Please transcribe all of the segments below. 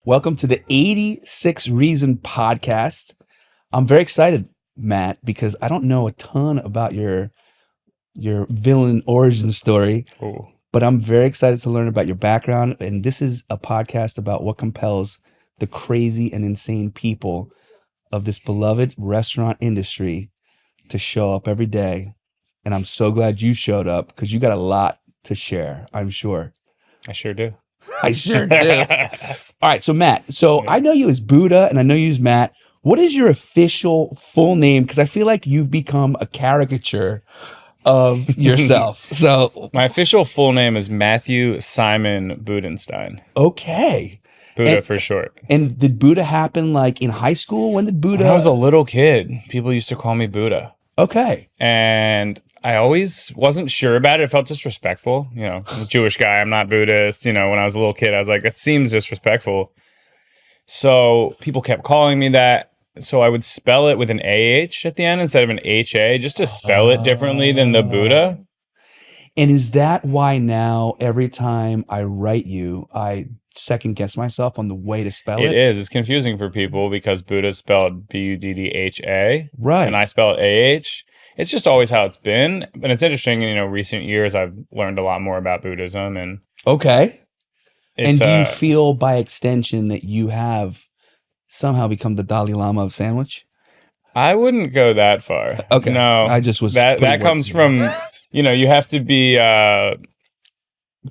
Welcome to the 86 Reason podcast. I'm very excited, Matt, because I don't know a ton about your villain origin story, Ooh. but I'm very excited to learn about your background. And this is a podcast about what compels the crazy and insane people of this beloved restaurant industry to show up every day. And I'm so glad you showed up because you got a lot to share, I'm sure. I sure do. I sure do. All right, so Matt, I know you as Buddah and I know you as Matt. What is your official full name? Because I feel like you've become a caricature of yourself. So My official full name is Matthew Simon Budenstein. okay. Buddah And- for short. And did Buddah happen like in high school? When did Buddah? When I was a little kid, people used to call me Buddah. Okay. And I always wasn't sure about it. It felt disrespectful. You know, I'm a Jewish guy. I'm not Buddhist. You know, when I was a little kid, I was like, that seems disrespectful. So people kept calling me that. So I would spell it with an AH at the end instead of an HA, just to spell it differently than the Buddah. And is that why now every time I write you, I second guess myself on the way to spell it? It is. It's confusing for people because Buddha is spelled Buddha, Right. and I spell it AH. It's just always how it's been. And it's interesting, you know, recent years I've learned a lot more about Buddhism, and Okay. And it's do you feel by extension that you have somehow become the Dalai Lama of sandwich? I wouldn't go that far. Okay. No. I just was that putting comes words in. from, you know, you have to be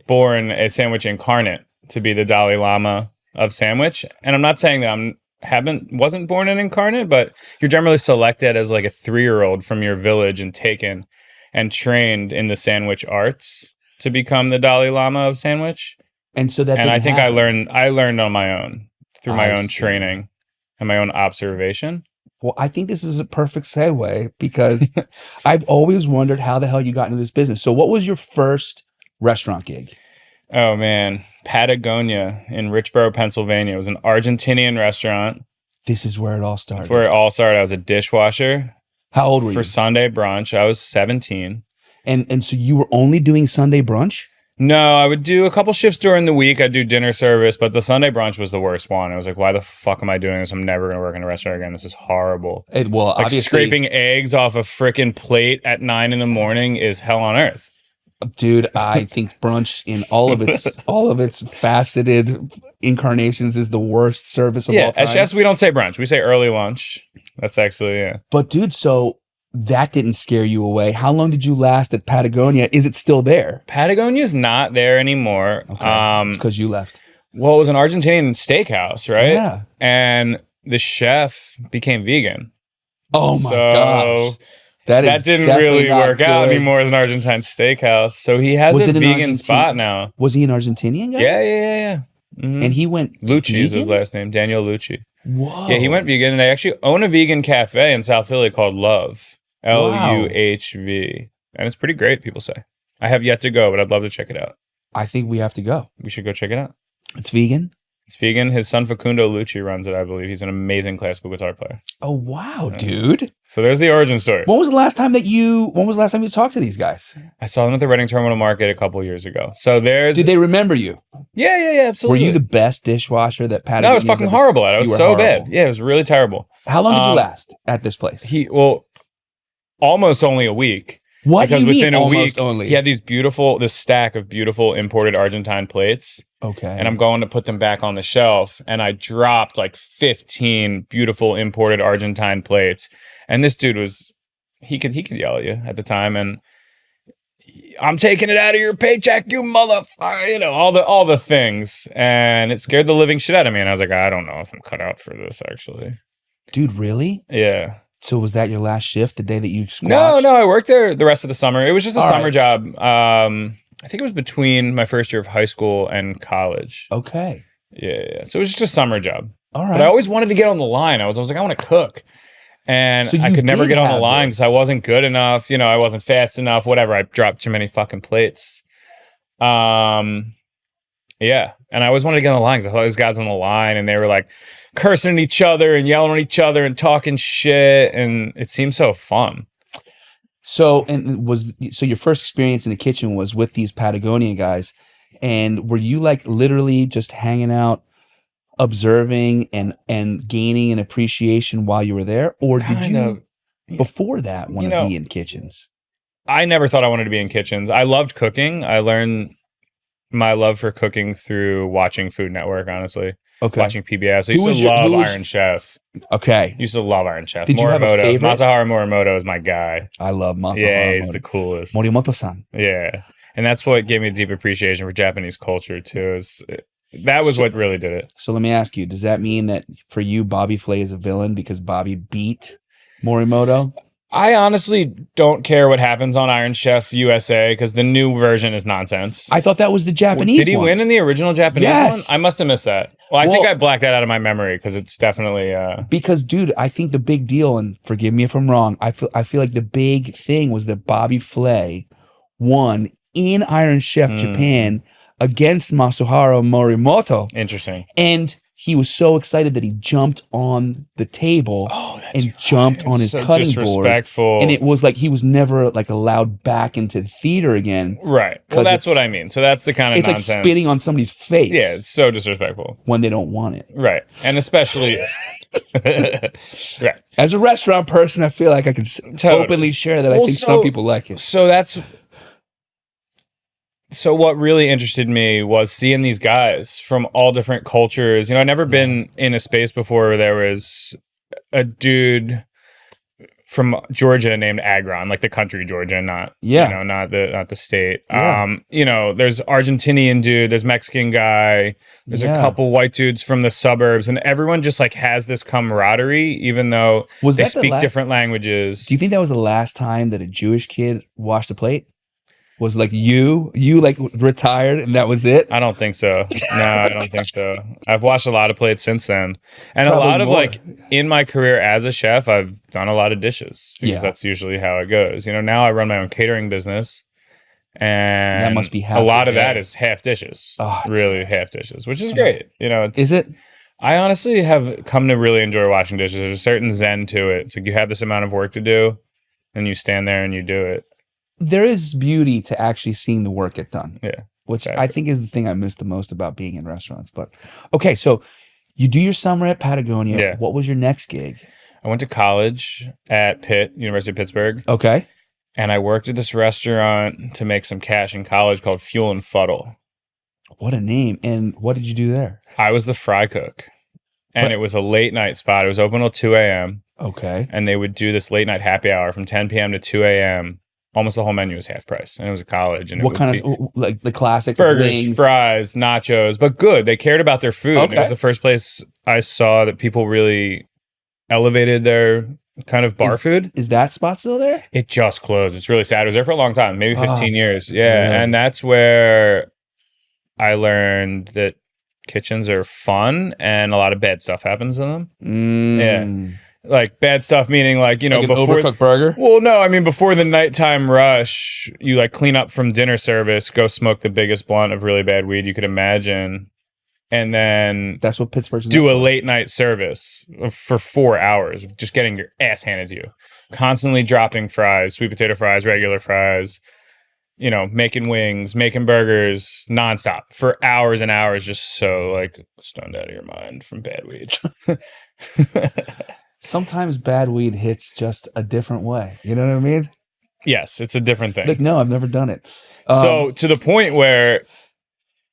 born a sandwich incarnate to be the Dalai Lama of sandwich. And I'm not saying that wasn't born an incarnate, but you're generally selected as like a 3-year-old from your village and taken and trained in the sandwich arts to become the Dalai Lama of sandwich. And so that And I didn't think happen. I learned on my own through my I own see. training and my own observation. Well, I think this is a perfect segue because I've always wondered how the hell you got into this business. So what was your first restaurant gig? Oh man, Patagonia in Richboro, Pennsylvania. It was an Argentinian restaurant. This is where it all started. That's where it all started. I was a dishwasher How old were you? for Sunday brunch. I was 17. And so you were only doing Sunday brunch? No, I would do a couple shifts during the week. I'd do dinner service, but the Sunday brunch was the worst one. I was like, why the fuck am I doing this? I'm never going to work in a restaurant again. This is horrible. Well, Like obviously, scraping eggs off a freaking plate at 9 a.m. is hell on earth. dude, I think brunch in all of its faceted incarnations is the worst service of all time. As chefs, we don't say brunch. We say early lunch. That's actually, yeah. But dude, so that didn't scare you away. How long did you last at Patagonia? Is it still there? Patagonia's not there anymore. Okay. It's because you left. Well, it was an Argentinian steakhouse, right? Yeah. And the chef became vegan. Oh my So gosh. That didn't definitely really not work out good. anymore as an Argentine steakhouse. So he has Was a it an vegan Argentine- spot now. Was he an Argentinian guy? Yeah. Mhm. And he went Lucci is his vegan? last name, Daniel Lucci. Whoa. Yeah, he went vegan. And they actually own a vegan cafe in South Philly called Love. LUHV. And it's pretty great, people say. I have yet to go, but I'd love to check it out. I think we have to go. We should go check it out. It's vegan? It's vegan. His son Facundo Lucci runs it, I believe. He's an amazing classical guitar player. Oh wow, Yeah. dude. So there's the origin story. When was the last time you talked to these guys? I saw them at the Reading Terminal Market a couple years ago. So there's... Did they remember you? Yeah, absolutely. Were you the best dishwasher that Patagonia? No, it was fucking horrible at it. It You was were so horrible. bad. Yeah, it was really terrible. How long did you Um, last at this place? Almost only a week. What do Because you mean within a almost week, only? he had this stack of beautiful imported Argentine plates. Okay. And I'm going to put them back on the shelf. And I dropped like 15 beautiful imported Argentine plates. And this dude he could yell at you at the time. And I'm taking it out of your paycheck, you motherfucker. You know, all the things. And it scared the living shit out of me. And I was like, I don't know if I'm cut out for this, actually. Dude, really? Yeah. So was that your last shift, the day that you squashed? No, I worked there the rest of the summer. It was just a All summer right. job. I think it was between my first year of high school and college. Okay. Yeah. So it was just a summer job. All right. But I always wanted to get on the line. I was like, I want to cook. And So I you could never did get on the have line this. because I wasn't good enough. You know, I wasn't fast enough, whatever. I dropped too many fucking plates. Yeah. And I always wanted to get on the line because I thought those guys on the line and they were like cursing at each other and yelling at each other and talking shit. And it seemed so fun. So your first experience in the kitchen was with these Patagonia guys, and were you like literally just hanging out observing and gaining an appreciation while you were there, or did Kind you of. before that want to be in kitchens? I never thought I wanted to be in kitchens. I loved cooking. I learned my love for cooking through watching Food Network, honestly. Okay. Watching PBS. I used to love Iron Chef. Okay. Used to love Iron Chef. Did you have a favorite? Masaharu Morimoto is my guy. I love Masaharu. Yeah, he's the coolest. Morimoto-san. Yeah. And that's what gave me a deep appreciation for Japanese culture, too. That was what really did it. So let me ask you, does that mean that for you, Bobby Flay is a villain because Bobby beat Morimoto? I honestly don't care what happens on Iron Chef USA because the new version is nonsense. I thought that was the Japanese one. Did he win in the original Japanese one? I must have missed that. Well, I think I blacked that out of my memory because it's definitely... Because, dude, I think the big deal, and forgive me if I'm wrong, I feel like the big thing was that Bobby Flay won in Iron Chef Japan against Masaharu Morimoto. Interesting. And he was so excited that he jumped on the table and jumped on his cutting board. And it was like he was never like allowed back into the theater again. Right. Well, that's what I mean. So that's the kind of nonsense. It's like spitting on somebody's face. Yeah, it's so disrespectful. When they don't want it. Right. And especially... right. As a restaurant person, I feel like I can openly share that I think some people like it. So what really interested me was seeing these guys from all different cultures. You know, I'd never been in a space before where there was a dude from Georgia named Agron, like the country Georgia, not not the state. Yeah. You know, there's Argentinian dude, there's Mexican guy, there's a couple white dudes from the suburbs, and everyone just like has this camaraderie, even though they speak different languages. Do you think that was the last time that a Jewish kid washed a plate? Was like you like retired and that was it? I don't think so. No, I don't think so. I've washed a lot of plates since then. And probably a lot of like in my career as a chef, I've done a lot of dishes because that's usually how it goes. You know, now I run my own catering business and that must be half a lot of that is half dishes. Really half dishes, which is great. You know, is it? I honestly have come to really enjoy washing dishes. There's a certain zen to it. It's like you have this amount of work to do and you stand there and you do it. There is beauty to actually seeing the work get done. Yeah. Which I think is the thing I miss the most about being in restaurants. But okay, so you do your summer at Patagonia. Yeah. What was your next gig? I went to college at Pitt, University of Pittsburgh. Okay. And I worked at this restaurant to make some cash in college called Fuel and Fuddle. What a name. And what did you do there? I was the fry cook. And it was a late night spot. It was open till 2 a.m. Okay. And they would do this late night happy hour from 10 p.m. to 2 a.m. Almost the whole menu was half price, and it was a college. And what kind of like the classics? Burgers, wings, fries, nachos, but good. They cared about their food. Okay. It was the first place I saw that people really elevated their kind of bar food. Is that spot still there? It just closed. It's really sad. It was there for a long time, maybe 15 years. Yeah, and that's where I learned that kitchens are fun, and a lot of bad stuff happens in them. Yeah. Like bad stuff, meaning like, you know, like before overcooked burger. Well, no, I mean before the nighttime rush, you like clean up from dinner service, go smoke the biggest blunt of really bad weed you could imagine, and then that's what Pittsburgh's do a late night service for 4 hours of just getting your ass handed to you, constantly dropping fries, sweet potato fries, regular fries, you know, making wings, making burgers nonstop for hours and hours, just so like stoned out of your mind from bad weed. Sometimes bad weed hits just a different way. You know what I mean? Yes, it's a different thing. Like, no, I've never done it. So to the point where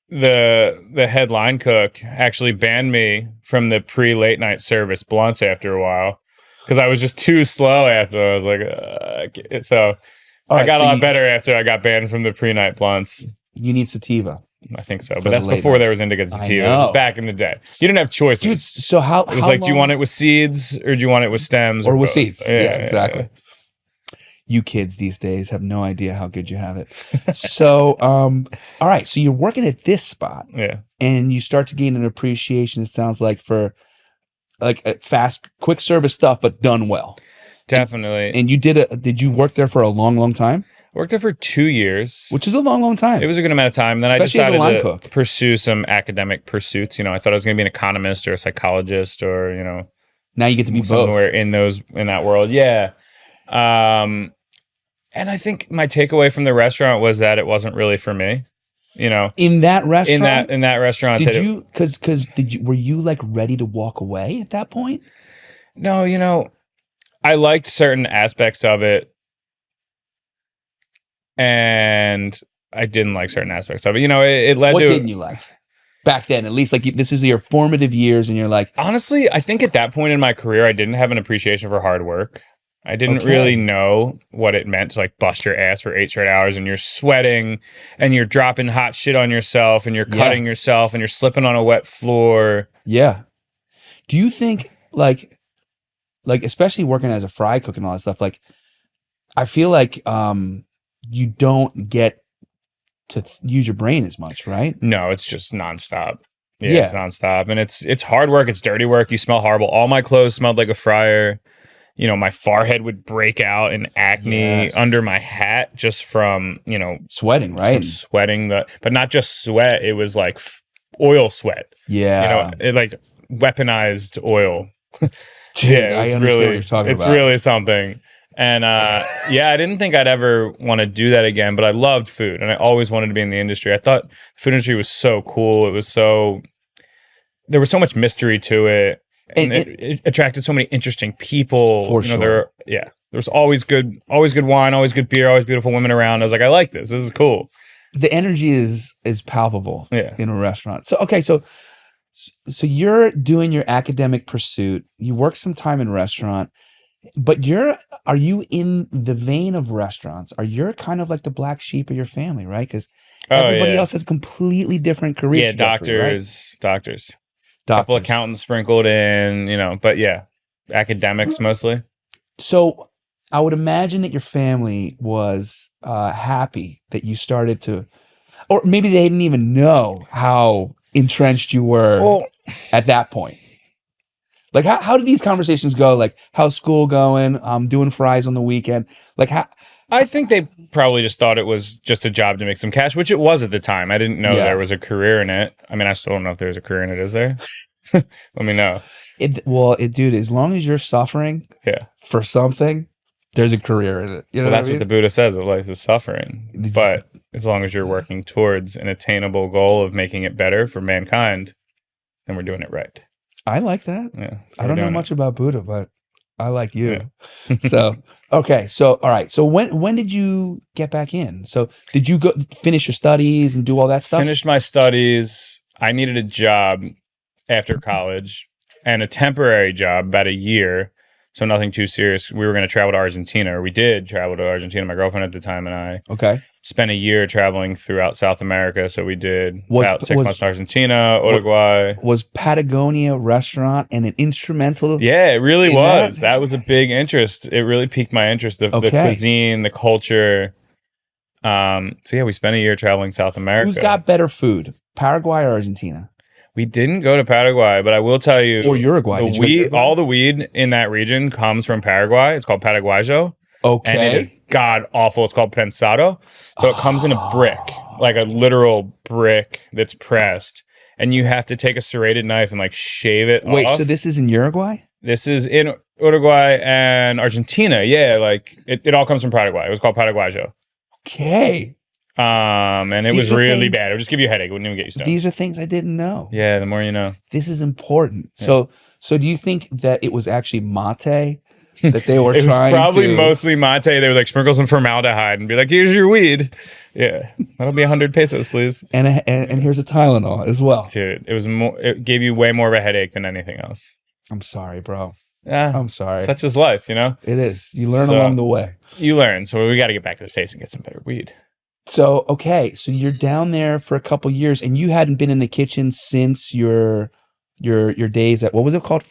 the head line cook actually banned me from the pre-late night service blunts after a while because I was just too slow after. I was like, I got a lot better after I got banned from the pre-night blunts. You need sativa. I think so, but that's before there was indica sativa. It was back in the day. You didn't have choices. Dude, so it was like, do you want it with seeds or do you want it with stems or with seeds? Yeah, exactly. Yeah. You kids these days have no idea how good you have it. So, all right. So you're working at this spot, and you start to gain an appreciation. It sounds like for like fast, quick service stuff, but done well. Definitely. And you did you work there for a long, long time? Worked there for 2 years. Which is a long, long time. It was a good amount of time. Then especially I decided to pursue some academic pursuits. You know, I thought I was going to be an economist or a psychologist or, you know. Now you get to be somewhere both. in that world. Yeah. And I think my takeaway from the restaurant was that it wasn't really for me. In that restaurant? in that restaurant. Did you, were you like ready to walk away at that point? No, I liked certain aspects of it, and I didn't like certain aspects of it. It led what to. What didn't you like back then? At least, like, this is your formative years, and you're like, honestly, I think at that point in my career, I didn't have an appreciation for hard work. I didn't really know what it meant to like bust your ass for 8 straight hours, and you're sweating, and you're dropping hot shit on yourself, and you're cutting yourself, and you're slipping on a wet floor. Yeah. Do you think like especially working as a fry cook and all that stuff, like, I feel like you don't get to use your brain as much, right? No, it's just nonstop. Yeah, it's nonstop, and it's hard work. It's dirty work. You smell horrible. All my clothes smelled like a fryer. My forehead would break out in acne under my hat just from, sweating, right? From sweating but not just sweat. It was like oil sweat. Yeah. It like weaponized oil. Dude, I understand what you're talking about. It's really something. And I didn't think I'd ever want to do that again, but I loved food and I always wanted to be in the industry. I thought the food industry was so cool. There was so much mystery to it. And it attracted so many interesting people. For sure. There's always good wine, always good beer, always beautiful women around. I was like, I like this. This is cool. The energy is palpable in a restaurant. So, okay. So you're doing your academic pursuit. You work some time in restaurant, but are you in the vein of restaurants? You're kind of like the black sheep of your family, right? Because everybody else has completely different careers. Yeah, doctors. Couple accountants sprinkled in, but academics mostly. So I would imagine that your family was happy that you started to, or maybe they didn't even know how entrenched you were at that point. Like, how did these conversations go? Like, how's school going? I'm doing fries on the weekend. Like, how? I think they probably just thought it was just a job to make some cash, which it was at the time. I didn't know there was a career in it. I mean, I still don't know if there's a career in it. Is there? Let me know. Dude, as long as you're suffering for something, there's a career in it. That's what the Buddha says, that life is suffering. But as long as you're working towards an attainable goal of making it better for mankind, then we're doing it right. I like that. Yeah, I don't know much about Buddha, but I like you. Yeah. So, okay. So, all right. So when did you get back in? So did you go finish your studies and do all that stuff? Finished my studies. I needed a job after college and a temporary job, about a year. So nothing too serious. We were going to travel to Argentina, or we did travel to Argentina. My girlfriend at the time and I spent a year traveling throughout South America. So we did about 6 months in Argentina, Uruguay. Was Patagonia restaurant and an instrumental? Yeah, it really was. That was a big interest. It really piqued my interest. The cuisine, the culture. So yeah, we spent a year traveling South America. Who's got better food, Paraguay or Argentina? We didn't go to Paraguay, but I will tell you, or Uruguay. All the weed in that region comes from Paraguay. It's called Paraguayo. Okay. And it is god awful. It's called prensado. So it comes in a brick, like a literal brick that's pressed. And you have to take a serrated knife and like shave it off. Wait, so this is in Uruguay? This is in Uruguay and Argentina. Yeah, like it all comes from Paraguay. It was called Paraguayo. Okay. And it was really bad. It would just give you a headache. It wouldn't even get you stoned. These are things I didn't know. Yeah, the more you know. This is important. Yeah. So do you think that it was actually mate that they were it trying was probably to... mostly mate. They would like sprinkle some formaldehyde and be like, here's your weed. Yeah, that'll be 100 pesos, please. And here's a Tylenol as well. Dude, it was more. It gave you way more of a headache than anything else. I'm sorry, bro. Yeah, I'm sorry. Such is life, It is. You learn along the way. You learn. So we got to get back to the States and get some better weed. So, okay. So you're down there for a couple years and you hadn't been in the kitchen since your days at, what was it called?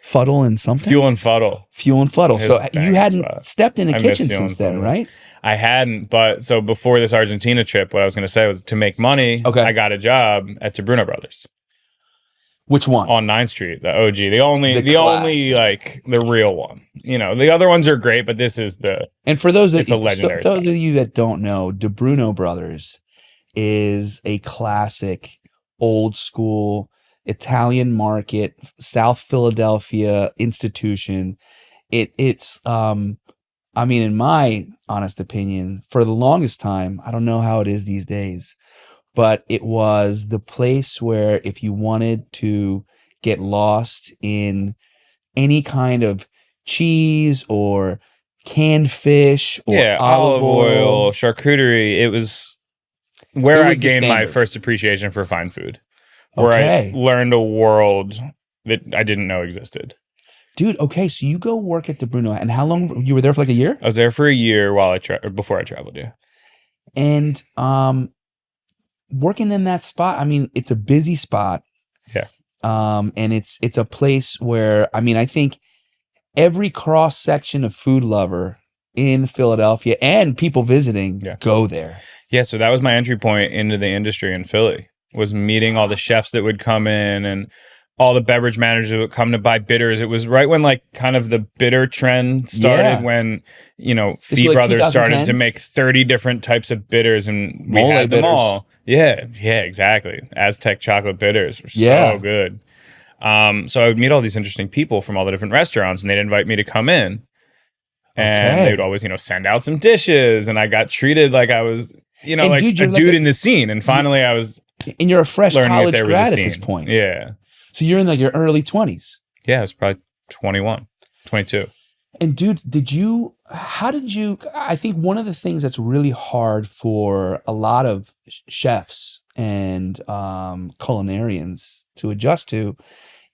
Fuddle and something? Fuel and Fuddle. Fuel and Fuddle. So you hadn't stepped in a kitchen since then, right? I hadn't, but so before this Argentina trip, what I was going to say was to make money, I got a job at Bruno Brothers. Which one? On 9th Street, the OG. The only like the real one. The other ones are great, but this is the... And for those it's a legendary those of you that don't know, Bruno Brothers is a classic, old school, Italian market, South Philadelphia institution. It's I mean, in my honest opinion, for the longest time, I don't know how it is these days, but it was the place where if you wanted to get lost in any kind of cheese or canned fish or olive oil, charcuterie. It was where I was the gained my standard. first appreciation for fine food, where I learned a world that I didn't know existed. Dude, okay, so you go work at the Bruno, and how long you were there for? Like a year? I was there for a year before I traveled. Yeah, and working in that spot, I mean, it's a busy spot. Yeah, and it's a place where, I mean, I think every cross section of food lover in Philadelphia and people visiting go there. Yeah, so that was my entry point into the industry in Philly. Was meeting all the chefs that would come in and all the beverage managers that would come to buy bitters. It was right when like kind of the bitter trend started, when, you know, Fee like Brothers started to 2010s? make 30 different types of bitters, and we Mole had them bitters. all. Yeah, exactly. Aztec chocolate bitters were so good. So I would meet all these interesting people from all the different restaurants, and they'd invite me to come in. And they would always, you know, send out some dishes, and I got treated like I was, you know, like a dude in the scene. And finally I was And you're a fresh learning college that there was grad a at scene. this point. Yeah. So you're in like your early 20s. Yeah, I was probably 21, 22. And dude, I think one of the things that's really hard for a lot of chefs and culinarians to adjust to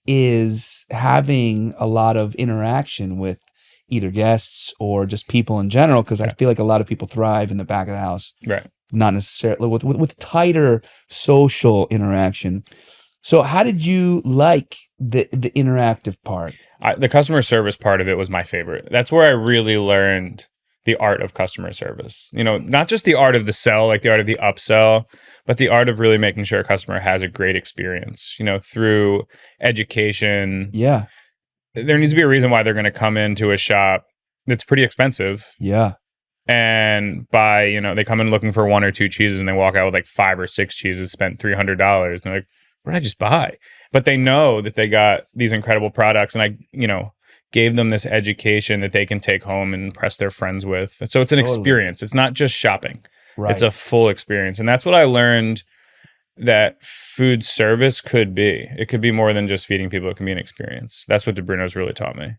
is having a lot of interaction with either guests or just people in general, because I feel like a lot of people thrive in the back of the house. Right. Not necessarily with tighter social interaction. So how did you like the interactive part? The customer service part of it was my favorite. That's where I really learned the art of customer service. You know, not just the art of the sell, like the art of the upsell, but the art of really making sure a customer has a great experience, you know, through education. Yeah. There needs to be a reason why they're going to come into a shop that's pretty expensive. Yeah. And buy, you know, they come in looking for 1 or 2 cheeses, and they walk out with like 5 or 6 cheeses, spent $300. And they're like, what did I just buy? But they know that they got these incredible products, and I, you know, gave them this education that they can take home and impress their friends with. So it's an experience. It's not just shopping. Right. It's a full experience. And that's what I learned that food service could be. It could be more than just feeding people. It can be an experience. That's what DeBruno's really taught me.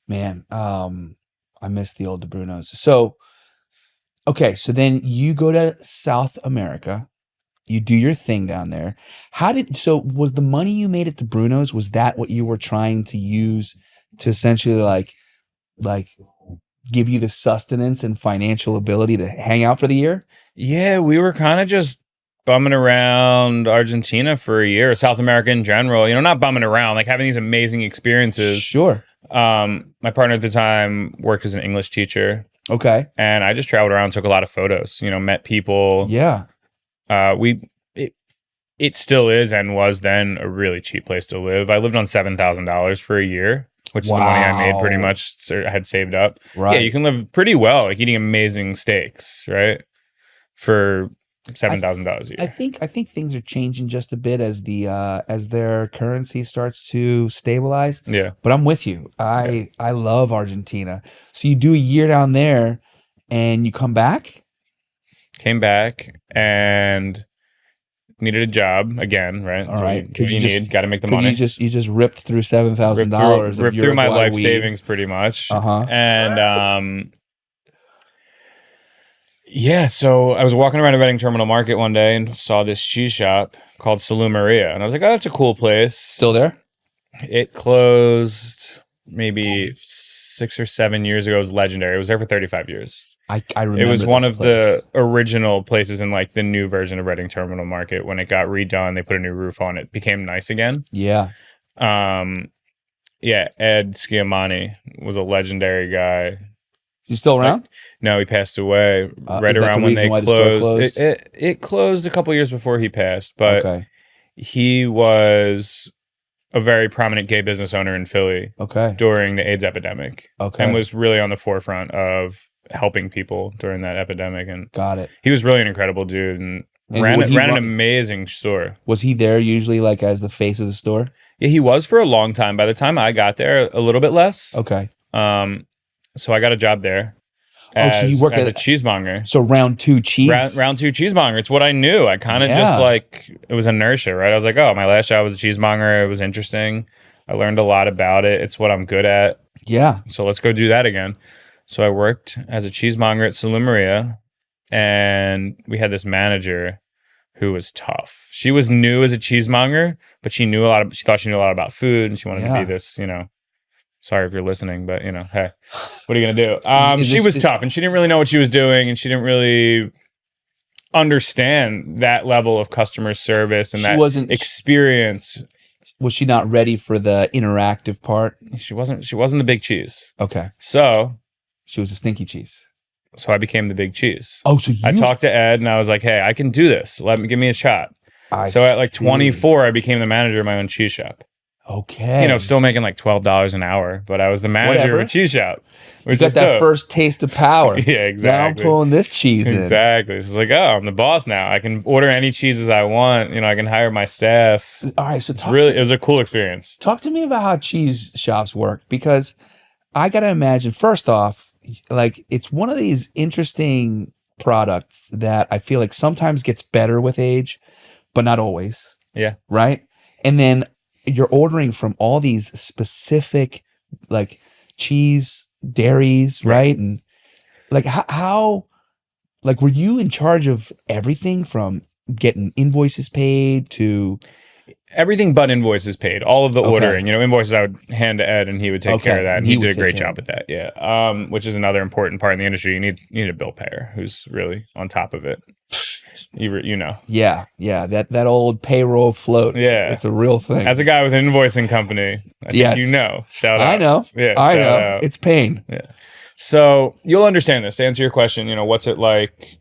Man, I miss the old DeBruno's. So, okay, so then you go to South America. You do your thing down there. Was the money you made at DeBruno's, was that what you were trying to use to essentially like give you the sustenance and financial ability to hang out for the year? Yeah, we were kind of just bumming around Argentina for a year, South America in general, you know, not bumming around, like having these amazing experiences. Sure. My partner at the time worked as an English teacher. Okay. And I just traveled around, took a lot of photos, you know, met people. Yeah. It still is and was then a really cheap place to live. I lived on $7,000 for a year, which is the money I made pretty much. I had saved up. Right. Yeah, you can live pretty well, like eating amazing steaks, right? For $7,000 a year. I think things are changing just a bit as their currency starts to stabilize. Yeah. But I'm with you. I love Argentina. So you do a year down there and you come back? Came back and needed a job again, right? All right. You got to make the money. You just ripped through $7,000. Ripped through my life savings pretty much. And yeah, so I was walking around a Reading Terminal Market one day and saw this cheese shop called Salud Maria, and I was like, "Oh, that's a cool place." Still there? It closed maybe 6 or 7 years ago. It was legendary. It was there for 35 years. I remember. It was one of the original places in like the new version of Reading Terminal Market. When it got redone, they put a new roof on it. Became nice again. Yeah. Yeah. Ed Schiamani was a legendary guy. Is he still around? No, he passed away right around when they closed. It closed a couple years before he passed, but he was a very prominent gay business owner in Philly during the AIDS epidemic. And was really on the forefront of helping people during that epidemic. And got it. He was really an incredible dude and ran an amazing store. Was he there usually like as the face of the store? Yeah, he was for a long time. By the time I got there, a little bit less. Okay. So I got a job there. So you as work as a at cheesemonger. so round two cheese. Round two cheesemonger. It's what I knew. I kind of just like, it was inertia, right? I was like, oh, my last job was a cheesemonger. It was interesting. I learned a lot about it. It's what I'm good at. Yeah. So let's go do that again. So I worked as a cheesemonger at Culinary, and we had this manager who was tough. She was new as a cheesemonger, but she thought she knew a lot about food, and she wanted to be this, sorry if you're listening, but hey, what are you going to do? She was tough, and she didn't really know what she was doing, and she didn't really understand that level of customer service and experience. Was she not ready for the interactive part? She wasn't the big cheese. Okay. So she was a stinky cheese. So I became the big cheese. Oh, so I talked to Ed and I was like, hey, I can do this. Give me a shot. So at like 24, I became the manager of my own cheese shop. Okay. Still making like $12 an hour, but I was the manager of a cheese shop. You got that first taste of power. Yeah, exactly. Now I'm pulling this cheese in. Exactly. So it's like, oh, I'm the boss now. I can order any cheeses I want. I can hire my staff. All right. So it was a cool experience. Talk to me about how cheese shops work, because I got to imagine, first off, like it's one of these interesting products that I feel like sometimes gets better with age, but not always. Yeah. Right. And then you're ordering from all these specific like cheese dairies, right? And like how like were you in charge of everything from getting invoices paid to everything but invoices paid, all of the ordering, invoices I would hand to Ed and he would take care of that. And he did a great job at that. Yeah. Which is another important part in the industry. You need a bill payer who's really on top of it. Yeah. That old payroll float. Yeah. It's a real thing. As a guy with an invoicing company, I think shout out. I know. Yeah. I know. Out. It's pain. Yeah. So you'll understand this. To answer your question, what's it like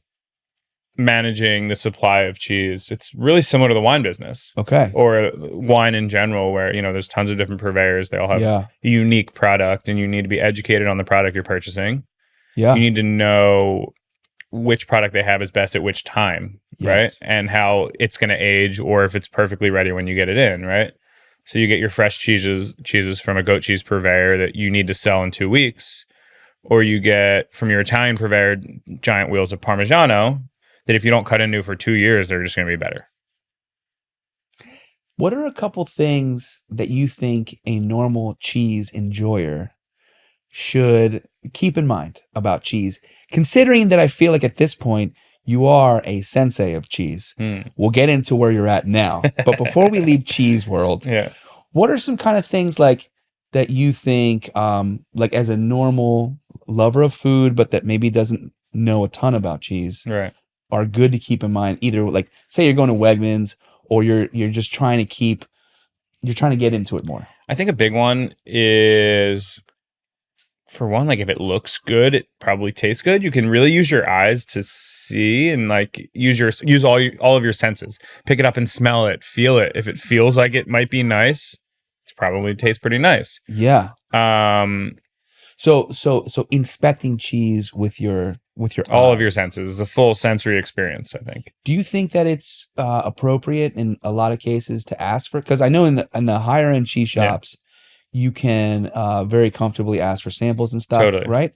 managing the supply of cheese? It's really similar to the wine business. Okay. Or wine in general, where, there's tons of different purveyors. They all have a unique product, and you need to be educated on the product you're purchasing. Yeah. You need to know which product they have is best at which time, right? And how it's going to age, or if it's perfectly ready when you get it in, right? So you get your fresh cheeses from a goat cheese purveyor that you need to sell in 2 weeks, or you get from your Italian purveyor giant wheels of Parmigiano that if you don't cut into for 2 years, they're just going to be better. What are a couple things that you think a normal cheese enjoyer should keep in mind about cheese, considering that I feel like at this point you are a sensei of cheese? We'll get into where you're at now, but before we leave cheese world, what are some kind of things like that you think, like as a normal lover of food, but that maybe doesn't know a ton about cheese, are good to keep in mind? Either like, say you're going to Wegmans, or you're just trying to get into it more. I think a big one is, for one, like if it looks good, it probably tastes good. You can really use your eyes to see, and like use all of your senses. Pick it up and smell it, feel it. If it feels like it might be nice, it's probably tastes pretty nice. Yeah. So inspecting cheese with your all eyes. of your senses is a full sensory experience, I think. Do you think that it's appropriate in a lot of cases to ask for? Because I know in the higher end cheese shops, you can very comfortably ask for samples and stuff. Totally. Right?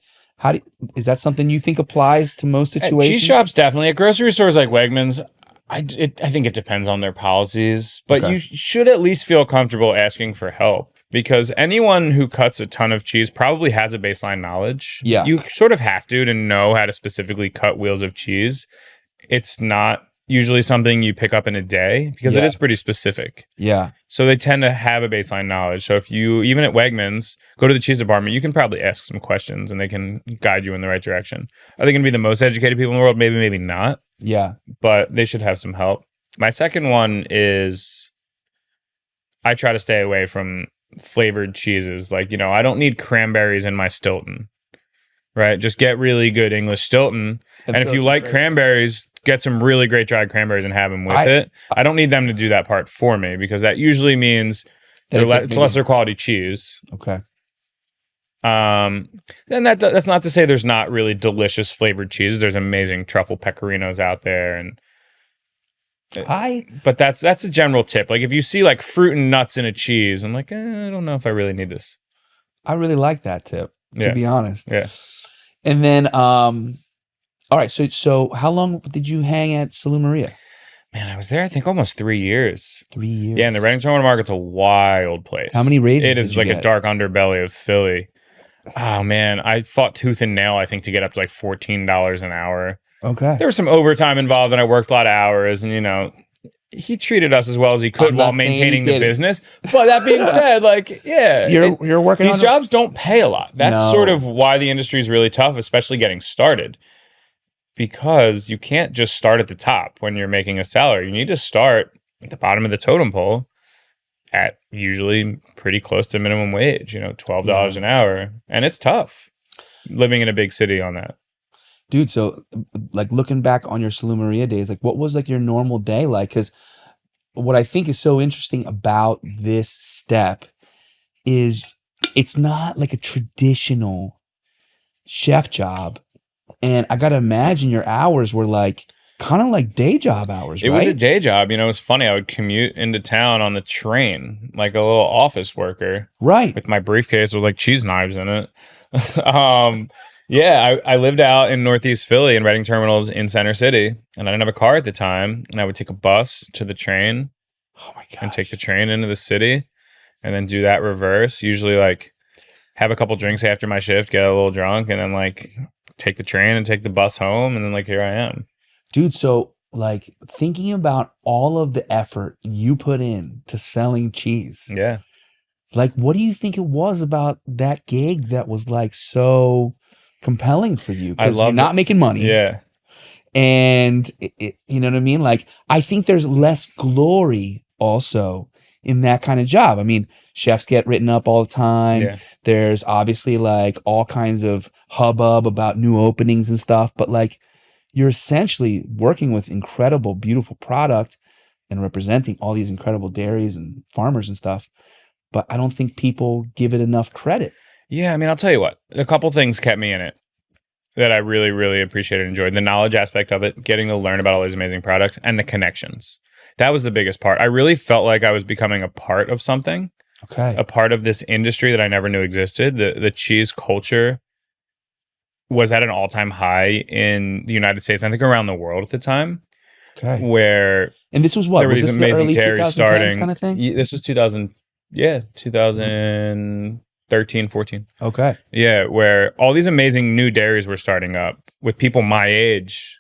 Is that something you think applies to most situations? At cheese shops, definitely. At grocery stores like Wegmans, I think it depends on their policies, but you should at least feel comfortable asking for help, because anyone who cuts a ton of cheese probably has a baseline knowledge. Yeah. You sort of have to know how to specifically cut wheels of cheese. It's not usually something you pick up in a day, because it is pretty specific. Yeah. So they tend to have a baseline knowledge. So if you, even at Wegmans, go to the cheese department, you can probably ask some questions and they can guide you in the right direction. Are they going to be the most educated people in the world? Maybe, maybe not. Yeah. But they should have some help. My second one is I try to stay away from flavored cheeses. Like, I don't need cranberries in my Stilton, right? Just get really good English Stilton. And if you like cranberries, get some really great dried cranberries and have them with it. I don't need them to do that part for me, because that usually means it's lesser quality cheese. Okay. And that's not to say there's not really delicious flavored cheeses. There's amazing truffle pecorinos out there, but that's a general tip. Like if you see like fruit and nuts in a cheese, I'm like, I don't know if I really need this. I really like that tip, to be honest. Yeah. And then, all right. So how long did you hang at Saloon Maria? Man, I was there, I think, almost 3 years. 3 years. Yeah, and the Reading Terminal Market's a wild place. How many raises It is did you like get? a dark underbelly of Philly. Oh, man. I fought tooth and nail, I think, to get up to like $14 an hour. Okay. There was some overtime involved, and I worked a lot of hours, and, you know, he treated us as well as he could I'm while not saying he maintaining the didn't. business. But that being said, like, yeah. You're working These on jobs don't pay a lot. That's No. sort of why the industry is really tough, especially getting started. Because you can't just start at the top when you're making a salary. You need to start at the bottom of the totem pole at usually pretty close to minimum wage, you know, $12 an hour. And it's tough living in a big city on that. Dude, so like looking back on your Saloon Maria days, like what was like your normal day like? Because what I think is so interesting about this step is it's not like a traditional chef job. And I got to imagine your hours were like kind of like day job hours, It right? was a day job. You know, it was funny. I would commute into town on the train like a little office worker. Right. With my briefcase with like cheese knives in it. Yeah, I lived out in Northeast Philly in Reading Terminals in Center City, and I didn't have a car at the time, and I would take a bus to the train. Oh my gosh. And take the train into the city, and then do that reverse. Usually, like, have a couple drinks after my shift, get a little drunk, and then like take the train and take the bus home, and then like here I am. Dude, so like thinking about all of the effort you put in to selling cheese. Yeah. Like, what do you think it was about that gig that was like so compelling for you? I Because love you're not making money. Yeah. And you know what I mean? Like, I think there's less glory also in that kind of job. I mean, chefs get written up all the time. Yeah. There's obviously like all kinds of hubbub about new openings and stuff, but like you're essentially working with incredible, beautiful product and representing all these incredible dairies and farmers and stuff. But I don't think people give it enough credit. Yeah, I mean, I'll tell you what. A couple things kept me in it that I really, really appreciated and enjoyed. The knowledge aspect of it, getting to learn about all these amazing products, and the connections. That was the biggest part. I really felt like I was becoming a part of something. Okay. A part of this industry that I never knew existed. The cheese culture was at an all-time high in the United States, I think around the world at the time. Okay. Where and this was what? there were Was these this the amazing early dairies 2010 starting. kind of thing? This was 2013, 14. Okay. Yeah, where all these amazing new dairies were starting up with people my age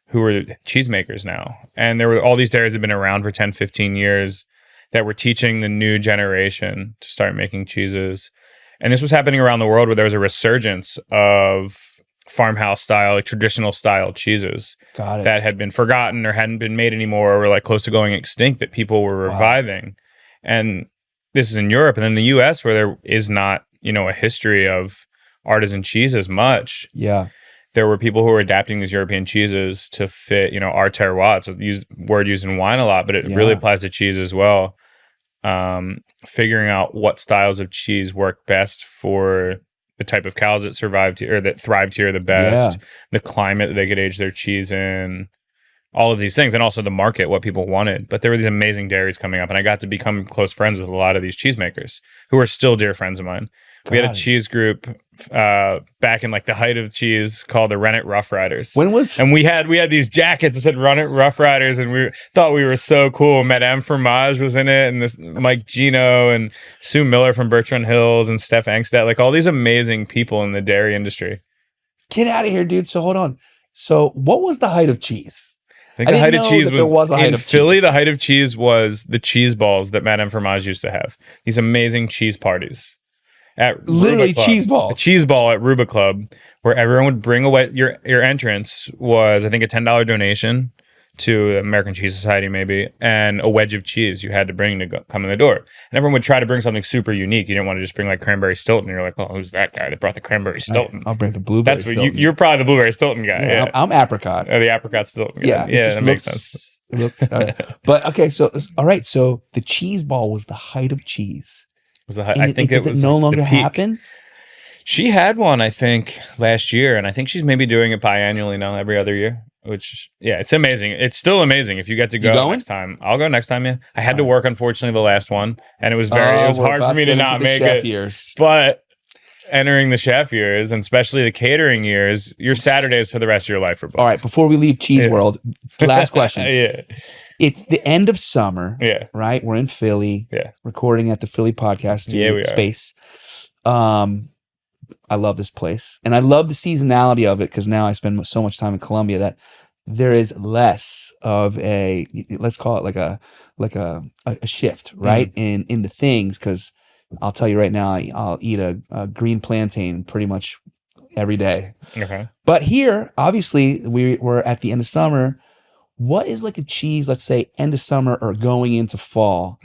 who were cheesemakers now. And there were all these dairies that had been around for 10, 15 years that were teaching the new generation to start making cheeses. And this was happening around the world where there was a resurgence of farmhouse style, like traditional style cheeses. Got it. That had been forgotten or hadn't been made anymore or were like close to going extinct that people were reviving. And this is in Europe. And then the US, where there is not, you know, a history of artisan cheese as much. Yeah. There were people who were adapting these European cheeses to fit, you know, our terroir. It's a word used in wine a lot, but it really applies to cheese as well. Figuring out what styles of cheese work best for the type of cows that survived here, or that thrived here the best, the climate that they could age their cheese in, all of these things, and also the market, what people wanted. But there were these amazing dairies coming up, and I got to become close friends with a lot of these cheesemakers who are still dear friends of mine. We had a cheese group back in like the height of cheese called the Rennet Rough Riders. And we had these jackets that said Rennet Rough Riders, and we thought we were so cool. Madame Fromage was in it, and this Mike Gino and Sue Miller from Bertrand Hills and Steph Angstedt, like all these amazing people in the dairy industry. Get out of here, dude. So hold on. So what was the height of cheese? I think the height of cheese was in Philly. The height of cheese was the cheese balls that Madame Fromage used to have. These amazing cheese parties. At literally cheese balls. A cheese ball at Ruba Club, where everyone would bring away your entrance was, I think, a $10 donation to the American Cheese Society, maybe, and a wedge of cheese you had to bring to come in the door. And everyone would try to bring something super unique. You didn't want to just bring like cranberry Stilton. You're like, oh, who's that guy that brought the cranberry Stilton? I'll bring the blueberry Stilton. That's what you're probably the blueberry Stilton guy. Yeah. I'm apricot. The apricot Stilton guy. Yeah, that makes sense. It looks, but okay, so all right, so the cheese ball was the height of cheese. I think it was no like longer the peak. happen. She had one, I think, last year, and I think she's maybe doing it biannually now, every other year. Which, yeah, it's amazing. It's still amazing. If you get to go next time, I'll go next time. Yeah, I had to work, unfortunately, the last one, and it was hard for me to not make it. Years. But entering the chef years, and especially the catering years, your Saturdays for the rest of your life are booked. All right, before we leave Cheese World, last question. Yeah. It's the end of summer, Yeah. right? We're in Philly, Yeah. recording at the Philly podcast studio we are. space. I love this place, and I love the seasonality of it because now I spend so much time in Colombia that there is less of a, let's call it like a shift, right? In the things, because I'll tell you right now, I'll eat a green plantain pretty much every day. Okay. But here, obviously, we're at the end of summer. What is like a cheese, let's say end of summer or going into fall,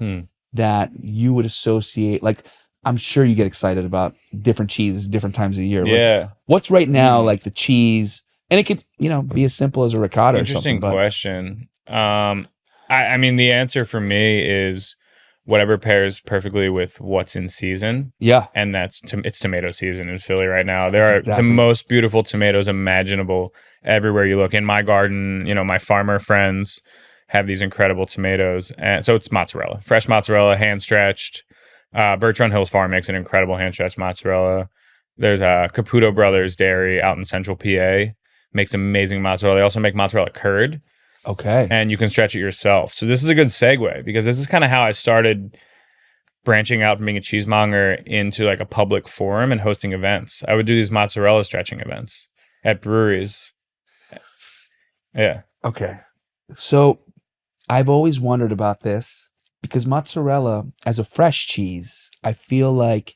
that you would associate? Like, I'm sure you get excited about different cheeses, different times of the year. Yeah. Like, what's right now like the cheese? And it could, be as simple as a ricotta or something. Interesting question. I mean, the answer for me is whatever pairs perfectly with what's in season. Yeah. And it's tomato season in Philly right now. There are the most beautiful tomatoes imaginable everywhere you look. In my garden, my farmer friends have these incredible tomatoes. And so it's mozzarella, fresh mozzarella, hand stretched. Bertrand Hills Farm makes an incredible hand stretched mozzarella. There's Caputo Brothers Dairy out in Central PA, makes amazing mozzarella. They also make mozzarella curd. Okay. And you can stretch it yourself. So this is a good segue because this is kind of how I started branching out from being a cheesemonger into like a public forum and hosting events. I would do these mozzarella stretching events at breweries. Yeah. Okay. So I've always wondered about this because mozzarella as a fresh cheese, I feel like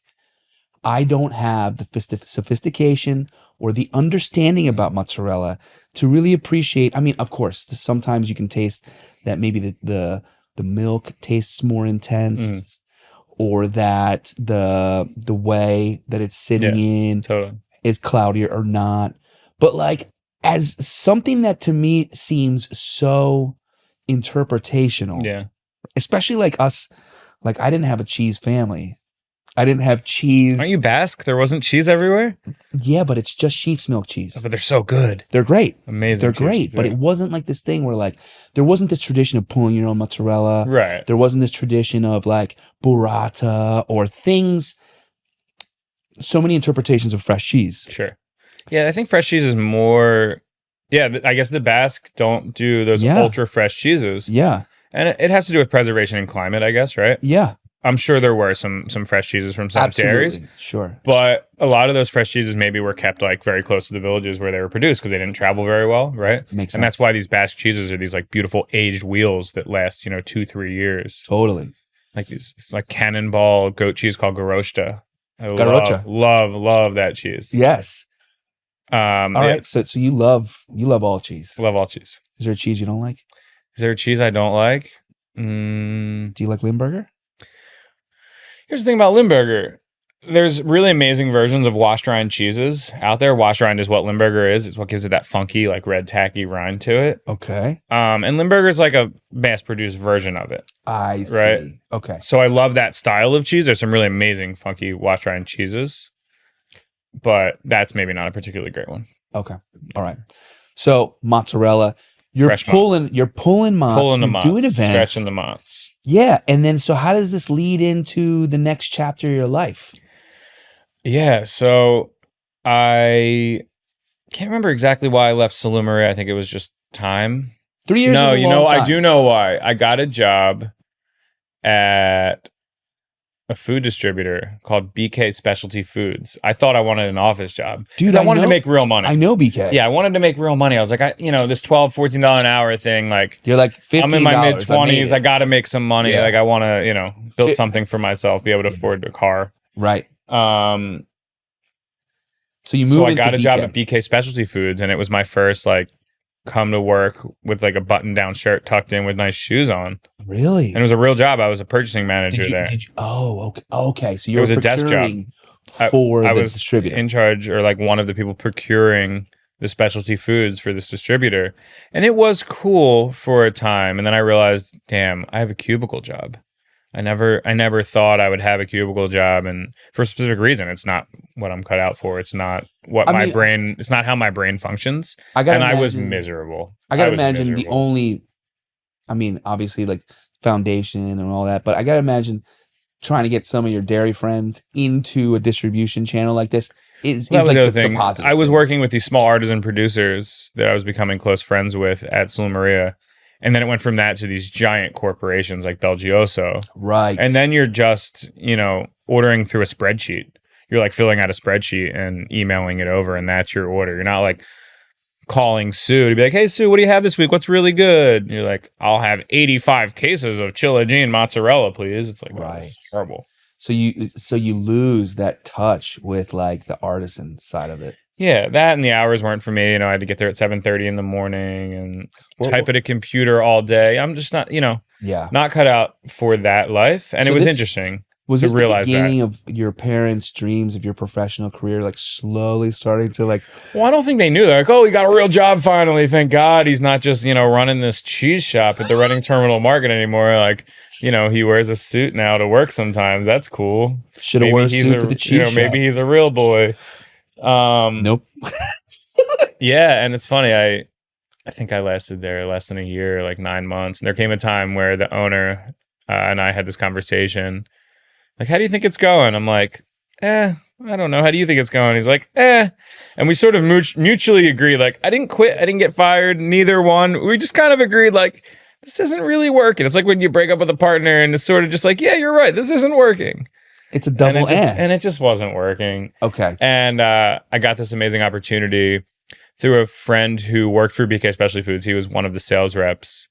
I don't have the sophistication or the understanding about mozzarella to really appreciate. I mean, of course, sometimes you can taste that maybe the milk tastes more intense, or that the way that it's sitting in is cloudier or not. But like, as something that to me seems so interpretational, especially like us, like I didn't have a cheese family. I didn't have cheese. Aren't you Basque? There wasn't cheese everywhere? Yeah, but it's just sheep's milk cheese. But they're so good. They're great. Amazing. They're great. But it wasn't like this thing where like, there wasn't this tradition of pulling your own mozzarella. Right. There wasn't this tradition of like burrata or things. So many interpretations of fresh cheese. Sure. Yeah, I think fresh cheese is more, I guess the Basque don't do those ultra fresh cheeses. Yeah. And it has to do with preservation and climate, I guess, right? Yeah. I'm sure there were some fresh cheeses from some dairies. Sure. But a lot of those fresh cheeses maybe were kept like very close to the villages where they were produced because they didn't travel very well, right? Makes sense. And that's why these Basque cheeses are these like beautiful aged wheels that last, 2-3 years. Totally. Like it's like cannonball goat cheese called Garosta. I love that cheese. Yes. All right. So you love all cheese. Love all cheese. Is there a cheese you don't like? Is there a cheese I don't like? Do you like Limburger? Here's the thing about Limburger. There's really amazing versions of washed rind cheeses out there. Washed rind is what Limburger is. It's what gives it that funky, like red tacky rind to it. Okay. And Limburger is like a mass-produced version of it. I see. Right? Okay. So I love that style of cheese. There's some really amazing, funky washed rind cheeses, but that's maybe not a particularly great one. Okay. All right. So mozzarella, you're pulling mozz. Pulling the mozz. Doing events. Stretching the mozz. Yeah. And then, so how does this lead into the next chapter of your life? Yeah. So I can't remember exactly why I left Culinary. I think it was just time. 3 years. No, I do know why. I got a job at a food distributor called BK Specialty Foods. I thought I wanted an office job. Dude, I wanted to make real money. I know BK. Yeah, I wanted to make real money. I was like, this $12, $14 an hour thing, like you're like $15. I'm in my mid-20s. I got to make some money. Yeah. Like I want to, build something for myself, be able to afford a car. Right. So you moved I got a job at BK Specialty Foods, and it was my first like come to work with like a button-down shirt tucked in with nice shoes on. Really? And it was a real job. I was a purchasing manager there. Okay. So you were a desk job for I the was distributor. In charge, or like one of the people procuring the specialty foods for this distributor. And it was cool for a time. And then I realized, damn, I have a cubicle job. I never thought I would have a cubicle job, and for a specific reason. It's not what I'm cut out for. It's not what it's not how my brain functions. I was miserable. I gotta imagine the only, obviously like foundation and all that, but I gotta imagine trying to get some of your dairy friends into a distribution channel like this is That was like the other thing. positive I was thing. working with these small artisan producers that I was becoming close friends with at Sula Maria. And then it went from that to these giant corporations like Belgioso. Right. And then you're just, ordering through a spreadsheet. You're like filling out a spreadsheet and emailing it over, and that's your order. You're not like calling Sue to be like, hey, Sue, what do you have this week? What's really good? And you're like, I'll have 85 cases of Chile mozzarella, please. It's like, right. It's terrible. So you lose that touch with like the artisan side of it. Yeah, that and the hours weren't for me. I had to get there at 7:30 in the morning and type at a computer all day. I'm just not, not cut out for that life. And it was interesting. Was this the beginning of your parents' dreams of your professional career, like slowly starting to like? Well, I don't think they knew. They're like, oh, he got a real job finally. Thank God he's not just, running this cheese shop at the Reading Terminal Market anymore. Like, he wears a suit now to work sometimes. That's cool. Should have worn a suit to the cheese shop. Maybe he's a real boy. Nope. Yeah, and it's funny. I think I lasted there less than a year, like 9 months. And there came a time where the owner and I had this conversation. Like, how do you think it's going? I'm like, I don't know. How do you think it's going? He's like, And we sort of mutually agreed. Like, I didn't quit. I didn't get fired. Neither one. We just kind of agreed, like, this isn't really working. It's like when you break up with a partner and it's sort of just like, yeah, you're right. This isn't working. It's a double and it just wasn't working. Okay. And I got this amazing opportunity through a friend who worked for BK Specialty Foods. He was one of the sales reps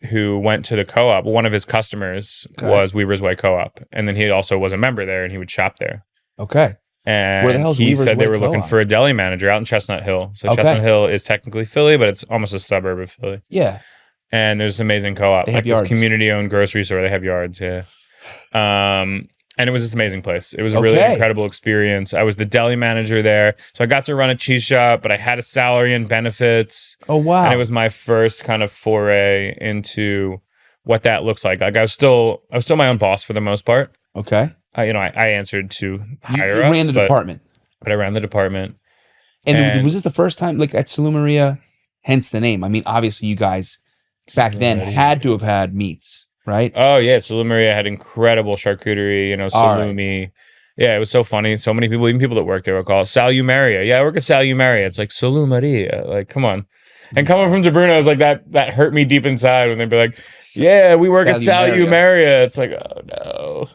who went to the co-op. One of his customers was Weaver's Way Co-op. And then he also was a member there and he would shop there. Okay. And where the hell's he Weaver's said they Way were looking Co-op? for a deli manager out in Chestnut Hill. So Chestnut Hill is technically Philly, but it's almost a suburb of Philly. Yeah. And there's this amazing co-op. They have this yards. community-owned grocery store. They have yards, yeah. And it was this amazing place. It was a really incredible experience. I was the deli manager there. So I got to run a cheese shop, but I had a salary and benefits. Oh, wow. And it was my first kind of foray into what that looks like. Like I was still my own boss for the most part. Okay. I answered to higher you ups. ran the department. But I ran the department. And was this the first time, like at Sula Maria, hence the name? I mean, obviously you guys back then had to have had meats. Right? Oh, yeah. Sula Maria had incredible charcuterie, salumi. Right. Yeah, it was so funny. So many people, even people that work there, would call it Salumaria. Yeah, I work at Salumaria. It's like Sula Maria. Like, come on. And coming from Bruno, it's like that hurt me deep inside when they'd be like, yeah, we work at Salumaria. It's like, oh, no.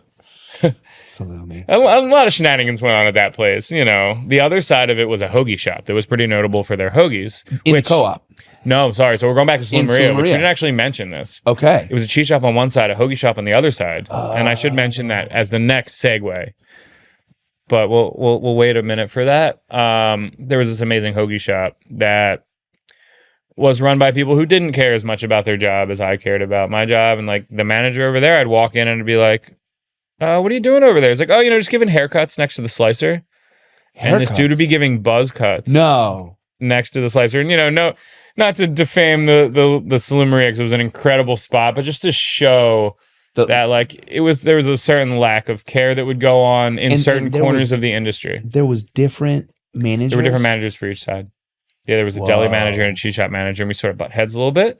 Salumi. A lot of shenanigans went on at that place. The other side of it was a hoagie shop that was pretty notable for their hoagies. In the co-op. No, sorry. So we're going back to Sula Maria, which we didn't actually mention this. Okay. It was a cheese shop on one side, a hoagie shop on the other side. And I should mention that as the next segue. But we'll wait a minute for that. There was this amazing hoagie shop that was run by people who didn't care as much about their job as I cared about my job. And like the manager over there, I'd walk in and it'd be like, what are you doing over there? It's like, oh, just giving haircuts next to the slicer. And this dude would be giving buzz cuts. No. Next to the slicer. And no, not to defame the Sula Maria, because it was an incredible spot, but just to show that like there was a certain lack of care that would go on in certain corners of the industry. There was different managers. There were different managers for each side. Yeah, there was a deli manager and a cheese shop manager, and we sort of butt heads a little bit.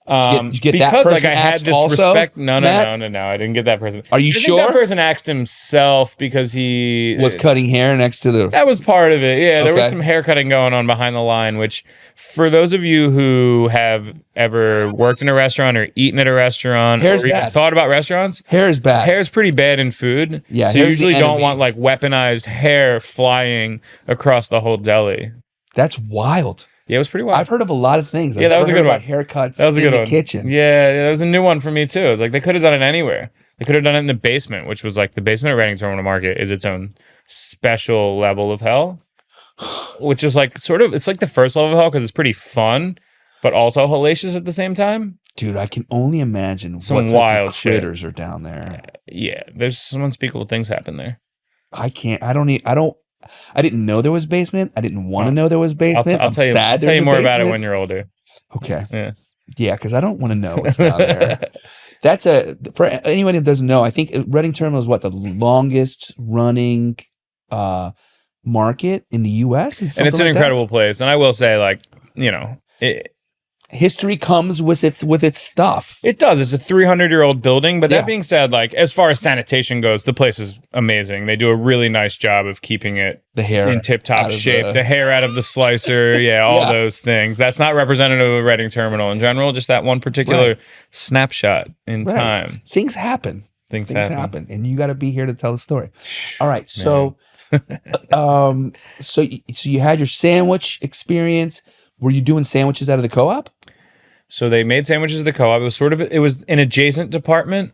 Did you get because that person like I had this also, respect. No, Matt? I didn't get that person. Are you sure? That person asked himself because he was cutting hair next to the. That was part of it. Yeah, there was some hair cutting going on behind the line. Which, for those of you who have ever worked in a restaurant or eaten at a restaurant, hair's or even bad. thought about restaurants, hair is bad. Hair's pretty bad in food. Yeah, so you usually don't want like weaponized hair flying across the whole deli. That's wild. Yeah, it was pretty wild. I've heard of a lot of things. Yeah, that was a good one. Haircuts. That was a good one. Kitchen. Yeah, that was a new one for me too. It was like they could have done it anywhere. They could have done it in the basement, which was like the basement of Reading Terminal Market is its own special level of hell, which is like it's like the first level of hell because it's pretty fun, but also hellacious at the same time. Dude, I can only imagine some what wild critters are down there. Yeah, there's some unspeakable things happen there. I didn't know there was basement. I didn't want to know there was basement. I'll tell you more about it when you're older. Okay. Yeah, because I don't want to know what's down there. That's for anyone who doesn't know, I think Reading Terminal is the longest running market in the U.S. And it's an incredible place. And I will say, history comes with its stuff. It does. It's a 300-year-old building. But Yeah. that being said, like as far as sanitation goes, the place is amazing. They do a really nice job of keeping it The hair in tip-top out of shape. The hair out of the slicer. Yeah, all Yeah. those things. That's not representative of Reading Terminal in general. Just that one particular snapshot in Right. time. Things happen. Things happen, and you got to be here to tell the story. All right, so, so you had your sandwich experience. Were you doing sandwiches out of the co-op? So they made sandwiches at the co-op. It was an adjacent department,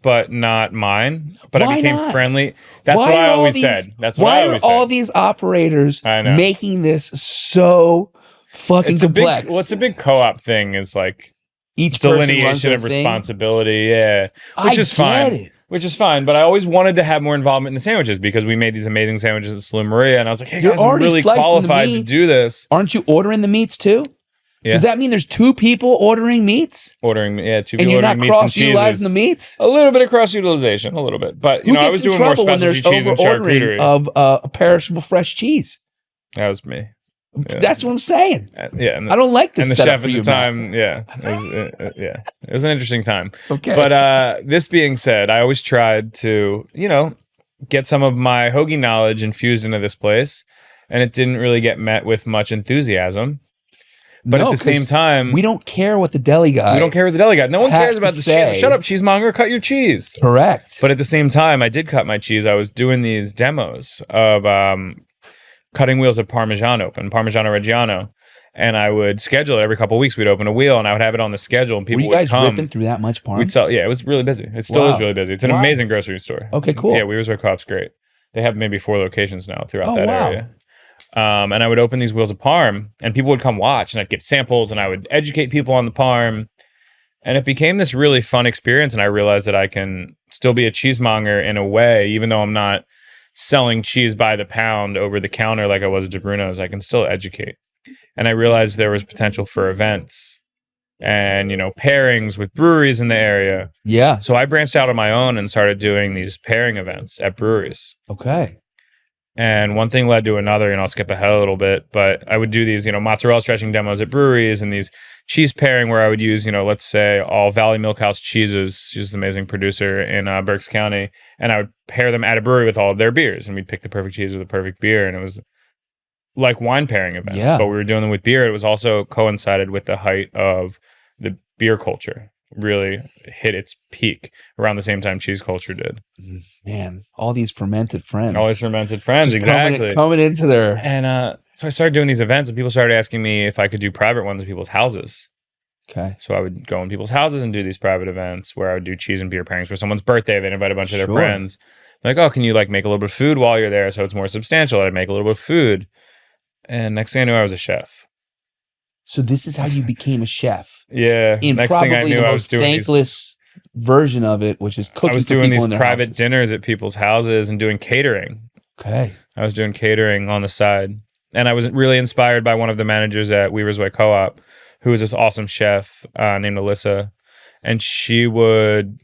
but not mine. But Why I became not? friendly. That's Why what I are all always these- said. That's what Why I are always all said. these operators I know. making this so fucking complex? It's a big co-op thing. Is like Each person runs delineation their of thing. responsibility. Yeah, I which is get fine. it. Which is fine, but I always wanted to have more involvement in the sandwiches because we made these amazing sandwiches at Saloon Maria, and I was like, "Hey You're guys, I'm already really slicing the qualified to meats. do this." Aren't you ordering the meats too? Yeah. Does that mean there's two people ordering meats? Ordering, yeah, two And people you're not ordering meats and cross-utilizing the cheeses. meats? A little bit of cross utilization, a little bit, but Who I gets was in doing more trouble when specialty there's cheese and over-ordering charcuterie. of perishable fresh cheese? That was me. Yeah. That's what I'm saying. Yeah, and I don't like this and the setup chef for at you, the Matt. time, it was an interesting time. Okay. But this being said, I always tried to, get some of my hoagie knowledge infused into this place, and it didn't really get met with much enthusiasm. But No, at the same 'cause time, we don't care what the deli guy. we don't care what the deli got. No one has cares to about the say. cheese. Shut up, cheesemonger, cut your cheese. Correct. But at the same time, I did cut my cheese. I was doing these demos of cutting wheels of Parmigiano Reggiano. And I would schedule it every couple of weeks. We'd open a wheel and I would have it on the schedule and Were people you would guys come. ripping through that much parm? We'd sell, yeah, it was really busy. It still Wow. is really busy. It's an Wow. amazing grocery store. Okay, cool. Yeah, Weaversburg Co-op's great. They have maybe 4 locations now throughout Oh, that wow. area. And I would open these wheels of parm and people would come watch and I'd give samples and I would educate people on the parm. And it became this really fun experience. And I realized that I can still be a cheesemonger in a way, even though I'm not selling cheese by the pound over the counter like I was at DeBruno's. I can still educate. And I realized there was potential for events and, pairings with breweries in the area. Yeah. So I branched out on my own and started doing these pairing events at breweries. Okay. And one thing led to another, I'll skip ahead a little bit, but I would do these, mozzarella stretching demos at breweries and these cheese pairing where I would use, let's say all Valley Milkhouse cheeses. She's an amazing producer in Berks County. And I would pair them at a brewery with all of their beers and we'd pick the perfect cheese with the perfect beer. And it was like wine pairing events, Yeah. but we were doing them with beer. It was also coincided with the height of the beer culture. Really hit its peak around the same time cheese culture did. Man, all these fermented friends. Always fermented friends, Just exactly. Coming into their... And so I started doing these events and people started asking me if I could do private ones in people's houses. Okay. So I would go in people's houses and do these private events where I would do cheese and beer pairings for someone's birthday. They'd invite a bunch of their Sure. friends. They're like, oh, can you make a little bit of food while you're there so it's more substantial? I'd make a little bit of food. And next thing I knew, I was a chef. So this is how you became a chef. Yeah. In Next probably thing I knew, the I was most doing these, thankless version of it, which is cooking I was for doing people these in their private houses. dinners at people's houses and doing catering. Okay. I was doing catering on the side. And I was really inspired by one of the managers at Weaversburg Co-op, who was this awesome chef named Alyssa. And she would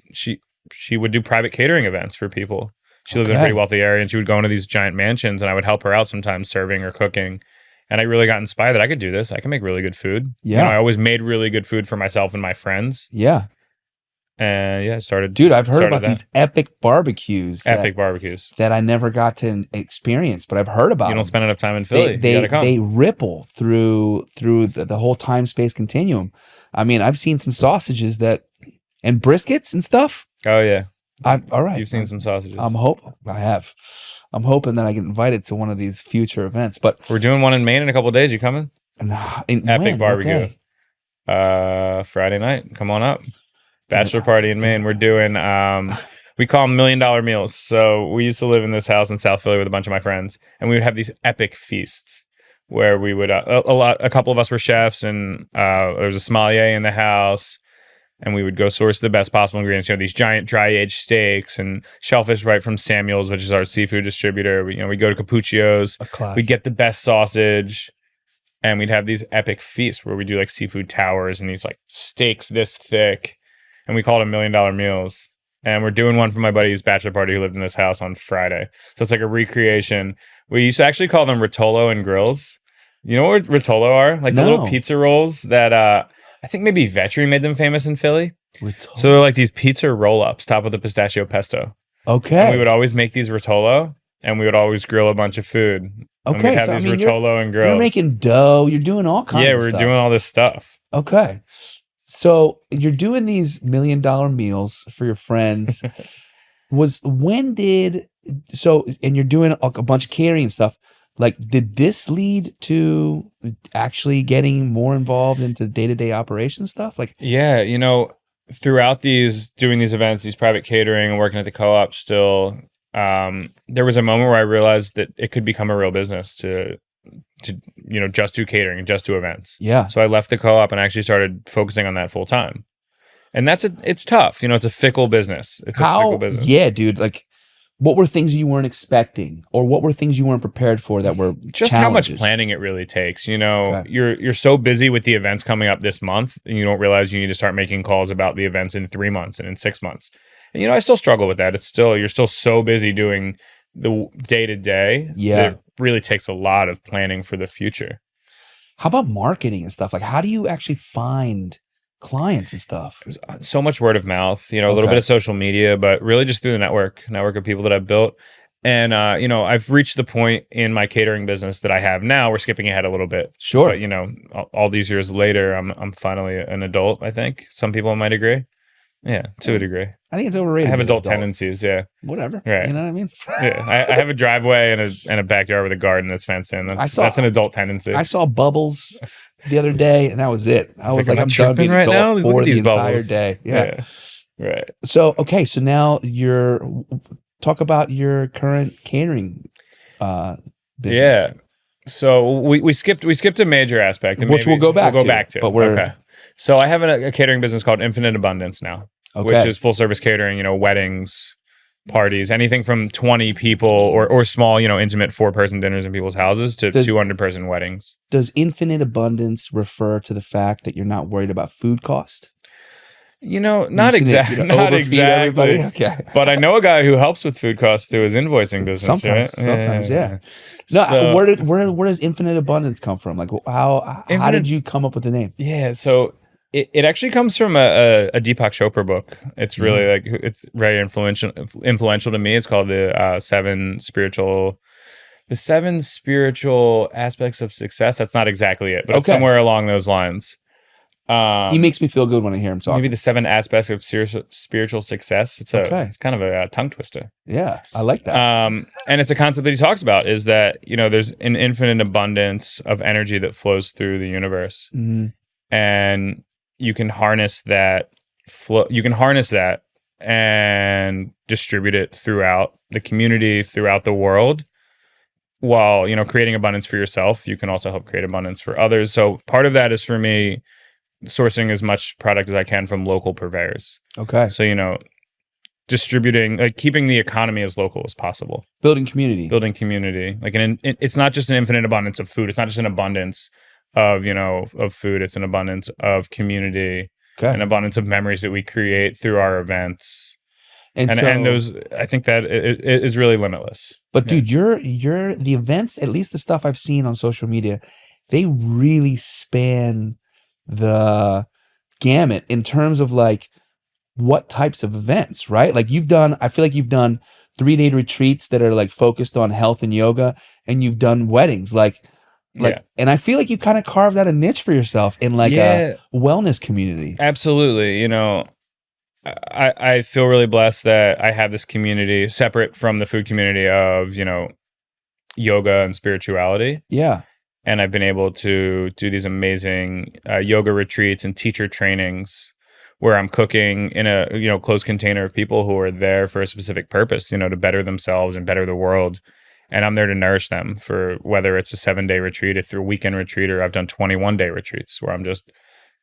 do private catering events for people. She lived in a Okay. pretty wealthy area and she would go into these giant mansions and I would help her out sometimes serving or cooking. And I really got inspired that I could do this. I can make really good food. Yeah. I always made really good food for myself and my friends. Yeah. And I started. Dude, I've heard started about that. these epic barbecues. Epic barbecues. That I never got to experience, but I've heard about You don't them. spend enough time in Philly. They You gotta come. they ripple through the whole time space continuum. I mean, I've seen some sausages and briskets and stuff. Oh yeah, All right. you've seen some sausages. I have. I'm hoping that I get invited to one of these future events. But We're doing one in Maine in a couple of days. You coming? in Epic when? What barbecue. day? Friday night. Come on up. Bachelor party in Maine. We're doing. We call them $1 million meals. So we used to live in this house in South Philly with a bunch of my friends, and we would have these epic feasts where we would a couple of us were chefs, and there was a sommelier in the house. And we would go source the best possible ingredients. These giant dry aged steaks and shellfish right from Samuel's, which is our seafood distributor. We go to Capuccio's. A classic. We get the best sausage, and we'd have these epic feasts where we do seafood towers and these steaks this thick, and we call it $1 million meals. And we're doing one for my buddy's bachelor party who lived in this house on Friday. So it's like a recreation. We used to actually call them Rotolo and Grills. You know what Rotolo are? The No. little pizza rolls that I think maybe Vetri made them famous in Philly. Rotolo. So they're like these pizza roll-ups topped with a pistachio pesto. Okay. And we would always make these Rotolo, and we would always grill a bunch of food. And Okay, we'd have so, I these mean, Rotolo and grills. You're making dough. You're doing all kinds Yeah, of we're stuff. doing all this stuff. Okay. So you're doing these $1 million meals for your friends. And you're doing a bunch of catering stuff. Like, did this lead to actually getting more involved into day-to-day operation stuff? Like, yeah, throughout doing these events, these private catering and working at the co-op still, there was a moment where I realized that it could become a real business to just do catering and just do events. yeah. So I left the co-op and actually started focusing on that full time. And it's tough. It's a fickle business. It's a fickle business. Yeah, dude. Like, what were things you weren't expecting, or what were things you weren't prepared for that were just challenges? how much planning it really takes? Okay. You're so busy with the events coming up this month, and you don't realize you need to start making calls about the events in 3 months and in 6 months. And I still struggle with that. You're still so busy doing the day to day. Yeah. It really takes a lot of planning for the future. How about marketing and stuff? Like, how do you actually find clients and stuff? It was so much word of mouth, a little Okay. bit of social media, but really just through the network of people that I've built. And, I've reached the point in my catering business that I have now. We're skipping ahead a little bit. Sure. But, all these years later, I'm finally an adult, I think. Some people might agree. Yeah, to a degree. I think it's overrated. I have to be an adult tendencies, yeah. Whatever. Right. You know what I mean? Yeah, I have a driveway and a backyard with a garden that's fenced in. That's an adult tendency. I saw bubbles the other day, and that was it. I was like, am I I'm done being tripping right now? adult Look for at the these entire bubbles. day. Yeah. Right. So, okay. So now talk about your current catering business. Yeah. So we skipped a major aspect, and Which we'll go back to, but we're- okay. So I have a catering business called Infinite Abundance now, which is full service catering. Weddings, parties, anything from 20 people or small, intimate 4-person dinners in people's houses to 200-person weddings. Does Infinite Abundance refer to the fact that you're not worried about food cost? Not exactly. Not exactly. Okay. But I know a guy who helps with food costs through his invoicing business. Sometimes, yeah. No, So, where does Infinite Abundance come from? Like, how did you come up with the name? Yeah, so it actually comes from a Deepak Chopra book. It's really it's very influential to me. It's called the seven spiritual aspects of success. That's not exactly it, but it's somewhere along those lines. He makes me feel good when I hear him talk. Maybe the 7 aspects of spiritual success. It's kind of a tongue twister. Yeah, I like that. And it's a concept that he talks about is that, there's an infinite abundance of energy that flows through the universe. Mm-hmm. And you can harness that and distribute it throughout the community, throughout the world. While, creating abundance for yourself, you can also help create abundance for others. So part of that is for me sourcing as much product as I can from local purveyors. Okay. So, distributing, like keeping the economy as local as possible. Building community. Like it's not just an infinite abundance of food. It's not just an abundance of food. It's an abundance of community, an abundance of memories that we create through our events. And those, I think that it is really limitless. But dude, the events, at least the stuff I've seen on social media, they really span the gamut in terms of like what types of events, right? Like I feel like you've done 3-day retreats that are like focused on health and yoga, and you've done weddings, and I feel like you kind of carved out a niche for yourself in like a wellness community. Absolutely. I feel really blessed that I have this community separate from the food community of, yoga and spirituality. Yeah. And I've been able to do these amazing yoga retreats and teacher trainings where I'm cooking in a closed container of people who are there for a specific purpose, to better themselves and better the world. And I'm there to nourish them for whether it's a 7-day retreat, a weekend retreat, or I've done 21-day retreats where I'm just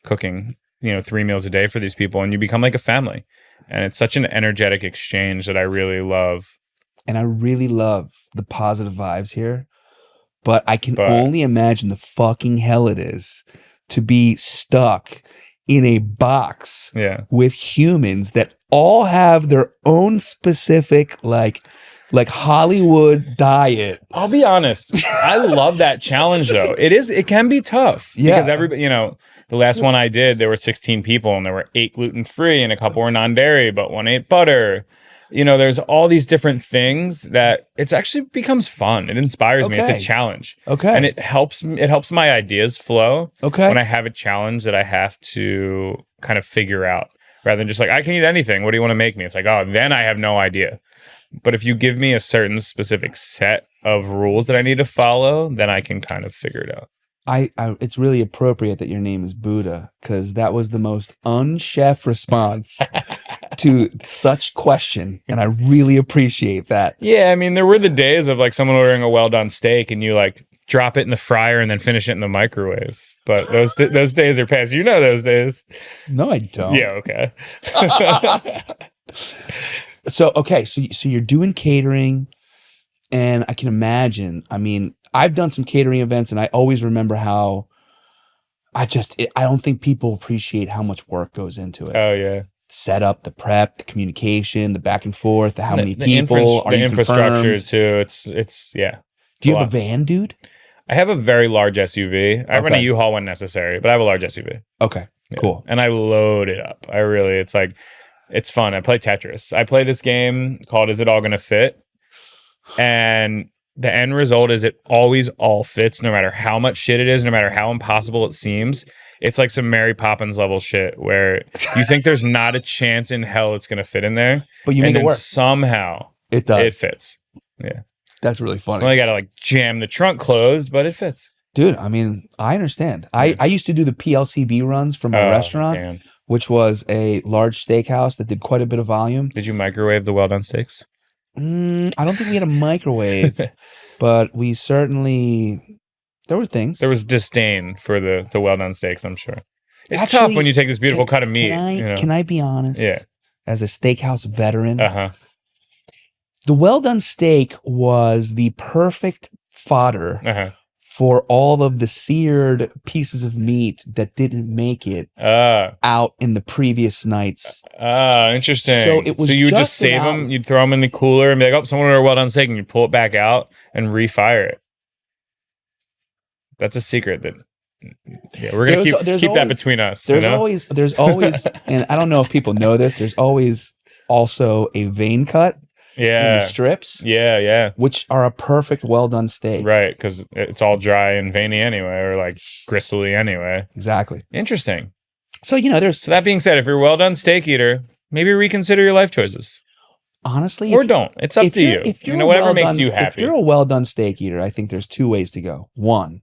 cooking 3 meals a day for these people, and you become like a family. And it's such an energetic exchange that I really love. And I really love the positive vibes here. But I can only imagine the fucking hell it is to be stuck in a box with humans that all have their own specific, like, Like Hollywood diet. I'll be honest. I love that challenge though. It can be tough because everybody, the last one I did, there were 16 people and there were 8 gluten-free and a couple were non-dairy, but 1 ate butter. There's all these different things that it's actually becomes fun. It inspires me. It's a challenge. Okay. And it helps my ideas flow. Okay. When I have a challenge that I have to kind of figure out rather than just like, I can eat anything. What do you want to make me? It's like, oh, then I have no idea. But if you give me a certain specific set of rules that I need to follow, then I can kind of figure it out. It's really appropriate that your name is Buddha, because that was the most unchef response to such question, and I really appreciate that. Yeah, I mean, there were the days of like someone ordering a well-done steak and you like drop it in the fryer and then finish it in the microwave. But those days are past. You know those days. No, I don't. Yeah, okay. So you're doing catering, and I can imagine, I mean, I've done some catering events and I always remember how I don't think people appreciate how much work goes into it. Oh yeah. Set up, the prep, the communication, the back and forth, the how many people, are the you infrastructure confirmed? too. It's yeah. Do you have a van, dude? I have a very large SUV. I run a U-Haul when necessary, but I have a large SUV. Okay, cool. And I load it up. It's fun. I play Tetris. I play this game called Is It All Gonna Fit? And the end result is it always all fits, no matter how much shit it is, no matter how impossible it seems. It's like some Mary Poppins level shit where you think there's not a chance in hell it's going to fit in there. But you make it work. Somehow it does. It fits. Yeah. That's really funny. Well, you got to like jam the trunk closed, but it fits. Dude, I mean, I understand. I used to do the PLCB runs from my restaurant, which was a large steakhouse that did quite a bit of volume. Did you microwave the well-done steaks? I don't think we had a microwave, but we certainly, there were things. There was disdain for the well-done steaks, I'm sure. It's actually tough when you take this beautiful cut of meat. Can I be honest? Yeah. As a steakhouse veteran, the well-done steak was the perfect fodder for all of the seared pieces of meat that didn't make it out in the previous nights. Interesting. So you would just save them, you'd throw them in the cooler and be like, oh, someone ordered a well-done steak, and you'd pull it back out and refire it. That's a secret that we're going to keep that between us. There's always, and I don't know if people know this, there's always also a vein cut. Yeah. In the strips. Yeah. Which are a perfect well-done steak. Right, because it's all dry and veiny anyway, or like gristly anyway. Exactly. Interesting. So, So that being said, if you're a well-done steak eater, maybe reconsider your life choices. Honestly. Or don't. It's up to you. If you're whatever makes you happy. If you're a well-done steak eater, I think there's 2 ways to go. One,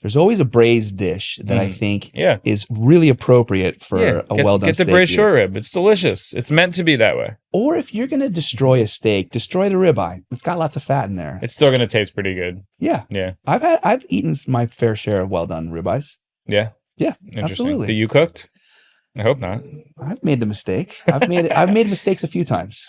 there's always a braised dish that I think is really appropriate for a well-done steak. Get the braised short rib. It's delicious. It's meant to be that way. Or if you're going to destroy a steak, destroy the ribeye. It's got lots of fat in there. It's still going to taste pretty good. Yeah. Yeah. I've eaten my fair share of well-done ribeyes. Yeah. Yeah. Interesting. Absolutely. That you cooked? I hope not. I've made the mistake. I've made mistakes a few times.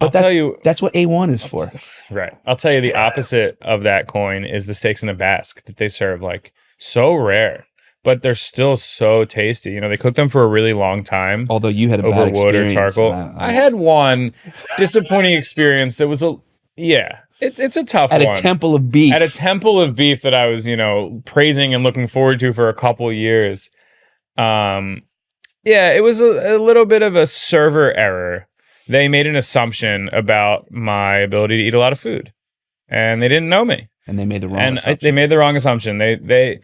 But that's what A1 is for. Right. I'll tell you the opposite of that coin is the steaks in the basque that they serve, like so rare, but they're still so tasty. They cook them for a really long time. Although you had a over bad wood experience. or charcoal. I had one disappointing experience that was it's a tough one. At a temple of beef. At a temple of beef that I was, praising and looking forward to for a couple years. It was a little bit of a server error. They made an assumption about my ability to eat a lot of food, and they didn't know me. And they made the wrong assumption. They made the wrong assumption. They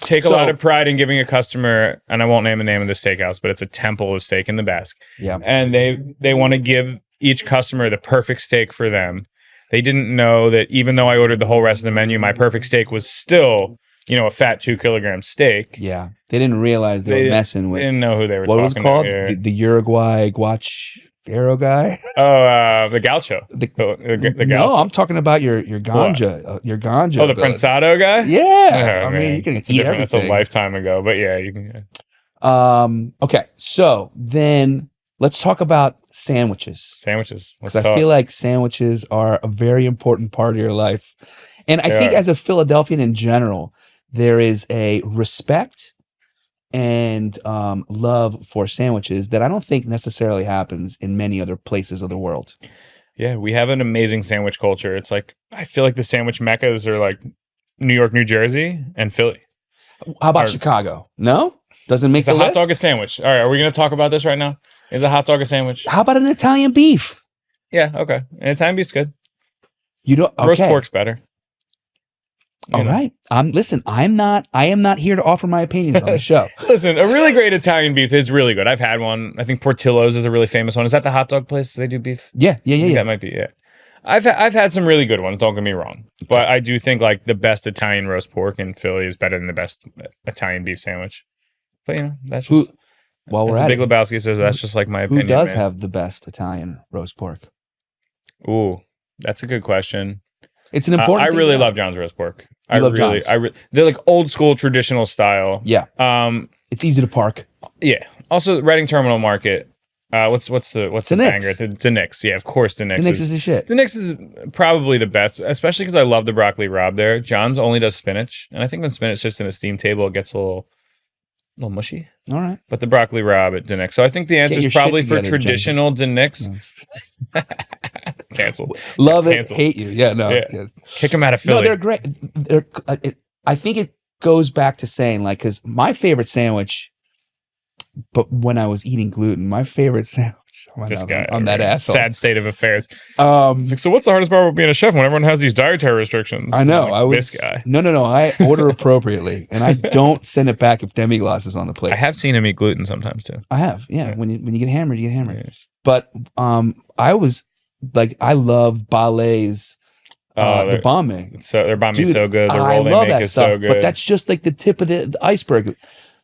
take a lot of pride in giving a customer, and I won't name the name of the steakhouse, but it's a temple of steak in the Basque. Yeah. And they want to give each customer the perfect steak for them. They didn't know that even though I ordered the whole rest of the menu, my perfect steak was still, a fat 2-kilogram steak. Yeah. They didn't realize they were messing with. They didn't know who they were talking to. What was it called? The Uruguay guachero guy? Oh, the gaucho. The gaucho. No, I'm talking about your ganja. Your ganja. Oh, the prensado guy? Yeah. I mean, you can eat everything. That's a lifetime ago, but yeah, you can. Okay, so then let's talk about sandwiches. Sandwiches. Because I feel like sandwiches are a very important part of your life. And I think as a Philadelphian in general, there is a respect and love for sandwiches that I don't think necessarily happens in many other places of the world. Yeah, we have an amazing sandwich culture. It's like, I feel like the sandwich meccas are like New York, New Jersey, and Philly. How about Chicago? No? Doesn't make the list? Is a hot dog a sandwich? All right, are we going to talk about this right now? Is a hot dog a sandwich? How about an Italian beef? Yeah, okay. And Italian beef's good. You don't, okay. Roast pork's better. All right. I am not here to offer my opinions on the show. Listen, a really great Italian beef is really good. I've had one. I think Portillo's is a really famous one. Is that the hot dog place they do beef? Yeah. That might be it. I've had some really good ones, don't get me wrong. But I do think like the best Italian roast pork in Philly is better than the best Italian beef sandwich. But that's just while we're at Big it, Lebowski says that's just like my opinion. Who does have the best Italian roast pork? Ooh, that's a good question. It's an important I really love John's roast pork. They're like old school traditional style. Yeah. It's easy to park. Yeah. Also, Reading Terminal Market. What's the banger? The Knicks. Yeah, of course the Knicks. The Knicks is the shit. The Knicks is probably the best, especially because I love the broccoli rabe there. John's only does spinach, and I think when spinach sits in a steam table, it gets a little mushy. All right. But the broccoli rabe at the Knicks. So I think the answer is probably for traditional the Knicks. Cancel. Love it. Hate you. Yeah. No. Yeah. Kick them out of Philly. No, they're great. I think it goes back to saying like, because my favorite sandwich. But when I was eating gluten, my favorite sandwich. This guy, on that asshole. Sad state of affairs. It's like, so what's the hardest part about being a chef when everyone has these dietary restrictions? I know. Like, this guy. No. I order appropriately, and I don't send it back if demi-glace is on the plate. I have seen him eat gluten sometimes too. I have, yeah. When you get hammered, you get hammered. Yeah. But I was like, I love Balay's. The banh mi. Their banh mi is so good. The roll they make is so good. But that's just like the tip of the iceberg.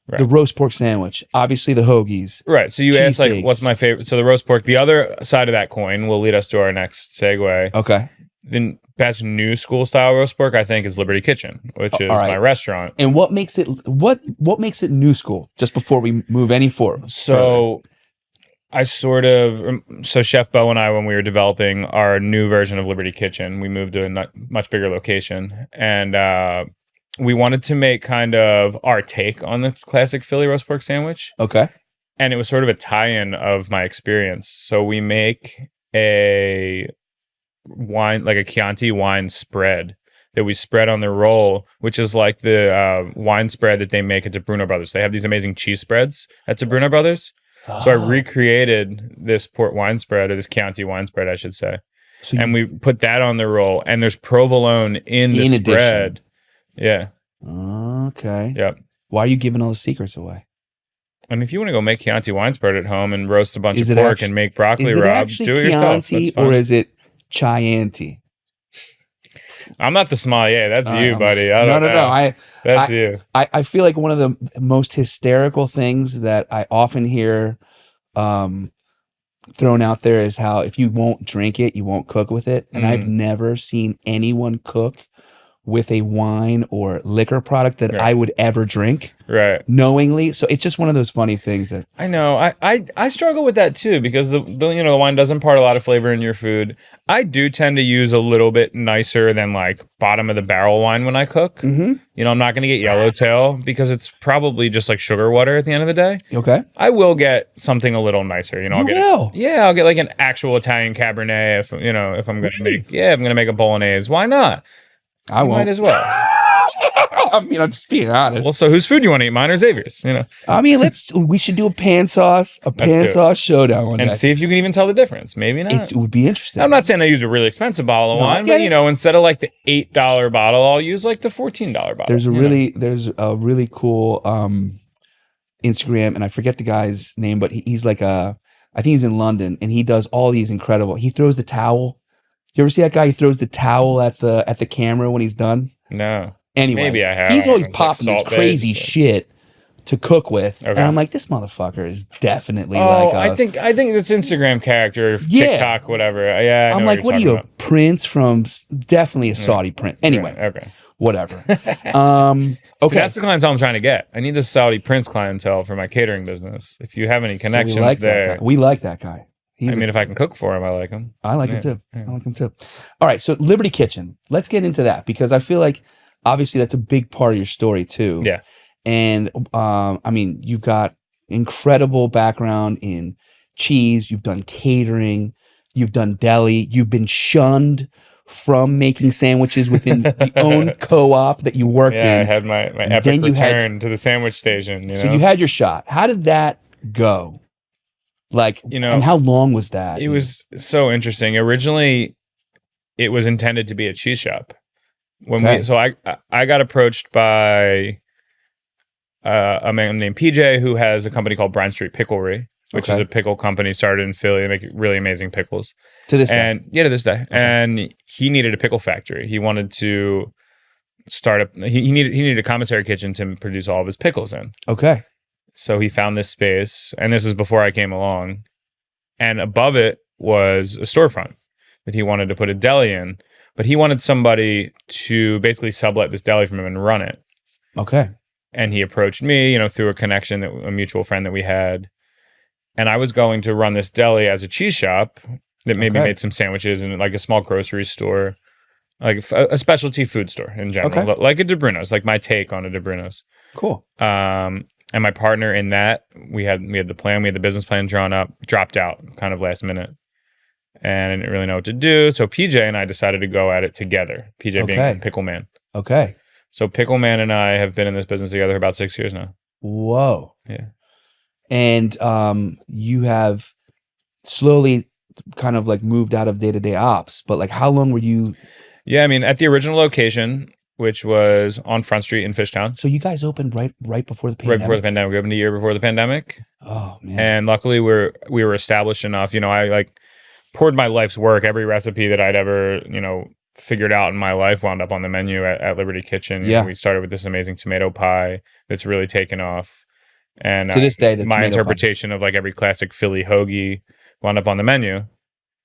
Right. The roast pork sandwich, obviously the hoagies. Right. So you asked like, what's my favorite? So the roast pork. The other side of that coin will lead us to our next segue. Okay. The best new school style roast pork, I think, is Liberty Kitchen, which is my restaurant. And what makes it makes it new school? Just before we move any forward. So Chef Bo and I, when we were developing our new version of Liberty Kitchen, we moved to a much bigger location, and we wanted to make kind of our take on the classic Philly roast pork sandwich. Okay. And it was sort of a tie-in of my experience. So we make a wine, like a Chianti wine spread that we spread on the roll, which is like the wine spread that they make at DeBruno Brothers. They have these amazing cheese spreads at DeBruno Brothers. Oh. So I recreated this port wine spread, or this Chianti wine spread, I should say. And we put that on the roll, and there's provolone in the spread. Addition. Yeah. Okay. Yep. Why are you giving all the secrets away? I mean, if you want to go make Chianti wine spread at home and roast a bunch of pork and make broccoli rabe, do it yourself. That's fine. Or is it Chianti? I'm not the sommelier. That's you, buddy. I don't know. No. That's you. I feel like one of the most hysterical things that I often hear thrown out there is how if you won't drink it, you won't cook with it. And I've never seen anyone cook with a wine or liquor product that I would ever drink, knowingly. So it's just one of those funny things that I know. I struggle with that too, because the wine does impart a lot of flavor in your food. I do tend to use a little bit nicer than like bottom of the barrel wine when I cook. Mm-hmm. I'm not going to get yellowtail because it's probably just like sugar water at the end of the day. Okay. I will get something a little nicer. I'll get like an actual Italian Cabernet if I'm going to make I'm going to make a bolognese. Why not? I won't. Might as well. I mean, I'm just being honest. Well, so whose food do you want to eat? Mine or Xavier's? I mean, we should do a pan sauce showdown one and day. See if you can even tell the difference. Maybe not. It would be interesting. I'm not saying I use a really expensive bottle of wine, but instead of like the $8 bottle, I'll use like the $14 bottle. There's a really cool Instagram, and I forget the guy's name, but he's like I think he's in London, and he does all these incredible. He throws the towel. You ever see that guy? He throws the towel at the camera when he's done. No. Anyway, maybe I have. He's always popping this crazy shit to cook with, and I'm like, this motherfucker is definitely I think it's Instagram character, TikTok, whatever. Yeah, I'm like, what are you, a prince from? Definitely a Saudi prince. Anyway, okay, whatever. Okay, so that's the clientele I'm trying to get. I need the Saudi prince clientele for my catering business. If you have any connections there, we like that guy. If I can cook for him, I like him. I like him too. Yeah. I like him too. All right, so Liberty Kitchen. Let's get into that because I feel like obviously that's a big part of your story too. Yeah. And I mean, you've got incredible background in cheese. You've done catering. You've done deli. You've been shunned from making sandwiches within the own co-op that you worked in. Yeah, I had my epic return to the sandwich station. So you had your shot. How did that go? Like, and how long was that? It was so interesting. Originally, it was intended to be a cheese shop. I got approached by a man named PJ who has a company called Bryan Street Picklery, which is a pickle company started in Philly. They make really amazing pickles. To this day? Yeah, to this day. Okay. And he needed a pickle factory. He wanted to start up. He needed a commissary kitchen to produce all of his pickles in. Okay. So he found this space, and this is before I came along. And above it was a storefront that he wanted to put a deli in, but he wanted somebody to basically sublet this deli from him and run it. Okay. And he approached me, through a connection a mutual friend that we had. And I was going to run this deli as a cheese shop that maybe made some sandwiches in like a small grocery store, like a specialty food store in general, like a DeBruno's, like my take on a DeBruno's. Cool. And my partner in that, we had the plan, we had the business plan drawn up, dropped out kind of last minute. And I didn't really know what to do. So PJ and I decided to go at it together. PJ being Pickle Man. Okay. So Pickle Man and I have been in this business together for about 6 years now. Whoa. Yeah. And you have slowly kind of like moved out of day-to-day ops, but like how long were you? Yeah, I mean, at the original location, which was on Front Street in Fishtown. So you guys opened right before the pandemic? Right before the pandemic. We opened a year before the pandemic. Oh, man. And luckily we were established enough. I like poured my life's work. Every recipe that I'd ever, figured out in my life wound up on the menu at Liberty Kitchen. Yeah. We started with this amazing tomato pie that's really taken off. And to this day, my interpretation of like every classic Philly hoagie wound up on the menu.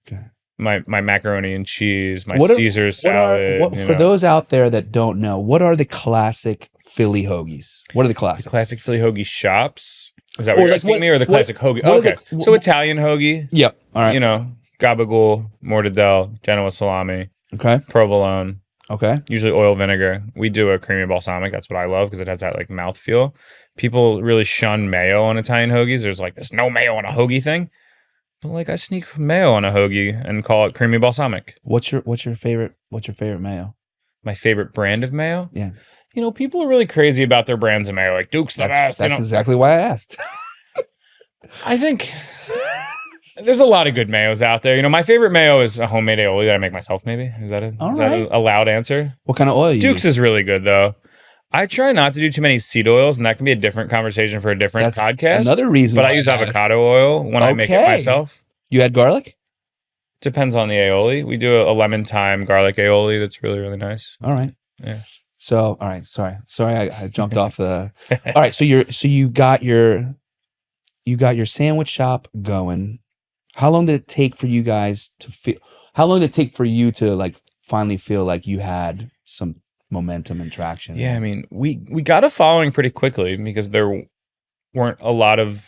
Okay. My macaroni and cheese, my Caesar salad. For those out there that don't know, what are the classic Philly hogies? What are the classics? The classic Philly hoagie shops. Is that what you're asking me, or the classic hoagie? Okay, so Italian hoagie. Yep. All right. Gabagool, mortadelle, Genoa salami. Okay. Provolone. Okay. Usually oil vinegar. We do a creamy balsamic. That's what I love because it has that like mouthfeel. People really shun mayo on Italian hoagies. There's no mayo on a hoagie thing. But like I sneak mayo on a hoagie and call it creamy balsamic. What's your favorite mayo? My favorite brand of mayo? Yeah. People are really crazy about their brands of mayo. Like Duke's the best. That's exactly why I asked. I think there's a lot of good mayos out there. My favorite mayo is a homemade aioli that I make myself, maybe. Is that a loud answer? What kind of oil you Duke's use? is really good, though. I try not to do too many seed oils, and that can be a different conversation for a different podcast. Another reason. But I use avocado oil when I make it myself. You add garlic? Depends on the aioli. We do a lemon thyme garlic aioli that's really, really nice. All right. Yeah. So, all right. Sorry, I jumped off the. All right. So you got your sandwich shop going. How long did it take for you guys to feel? How long did it take for you to like finally feel like you had some momentum and traction? Yeah, I mean, we got a following pretty quickly because there weren't a lot of.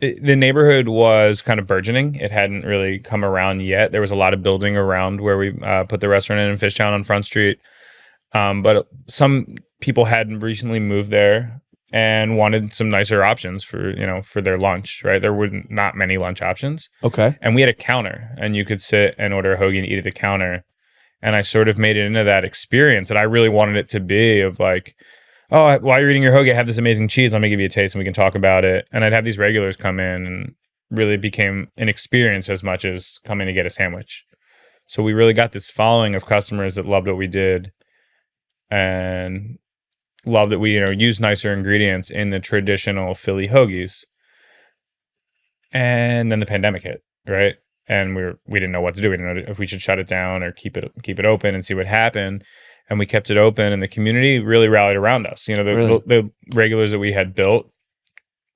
The neighborhood was kind of burgeoning. It hadn't really come around yet. There was a lot of building around where we put the restaurant in Fishtown on Front Street. But some people had recently moved there and wanted some nicer options for their lunch, right? There were not many lunch options. Okay. And we had a counter and you could sit and order a hoagie and eat at the counter. And I sort of made it into that experience that I really wanted it to be of like, oh, while you're eating your hoagie, I have this amazing cheese. Let me give you a taste and we can talk about it. And I'd have these regulars come in and really became an experience as much as coming to get a sandwich. So we really got this following of customers that loved what we did and loved that we, used nicer ingredients in the traditional Philly hoagies. And then the pandemic hit, right? And we didn't know what to do. We didn't know if we should shut it down or keep it open and see what happened. And we kept it open, and the community really rallied around us. The regulars that we had built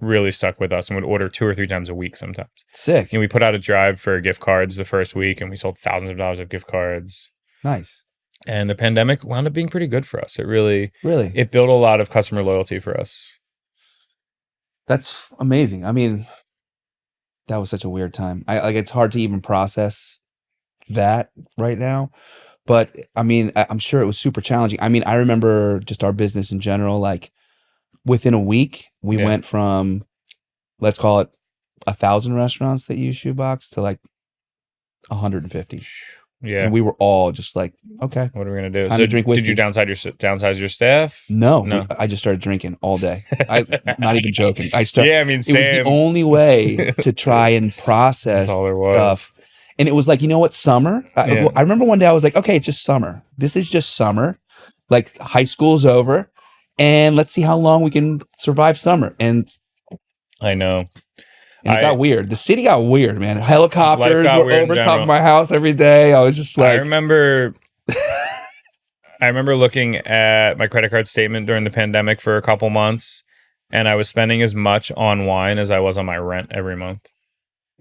really stuck with us and would order 2 or 3 times a week sometimes. Sick. We put out a drive for gift cards the first week, and we sold thousands of dollars of gift cards. Nice. And the pandemic wound up being pretty good for us. It really, really, it built a lot of customer loyalty for us. That's amazing. I mean, that was such a weird time. It's hard to even process that right now. But I mean, I'm sure it was super challenging. I mean, I remember just our business in general, like within a week, we Yeah. went from, let's call it 1,000 restaurants that use Shoebox to like 150. Yeah. And we were all just like, okay. What are we gonna do? Time to drink Did you whiskey. downsize your staff? No. I just started drinking all day. I'm not even joking. Yeah, I mean, it was the same. only way to try and process That's all there was. stuff. And it was like, you know what, summer? Yeah. I remember one day I was like, okay, it's just summer. This is just summer. Like high school's over. And let's see how long we can survive summer. And I know. it got weird. The city got weird, man. Helicopters got were weird in over top general. of my house every day. I was just like, I remember looking at my credit card statement during the pandemic for a couple months, and I was spending as much on wine as I was on my rent every month.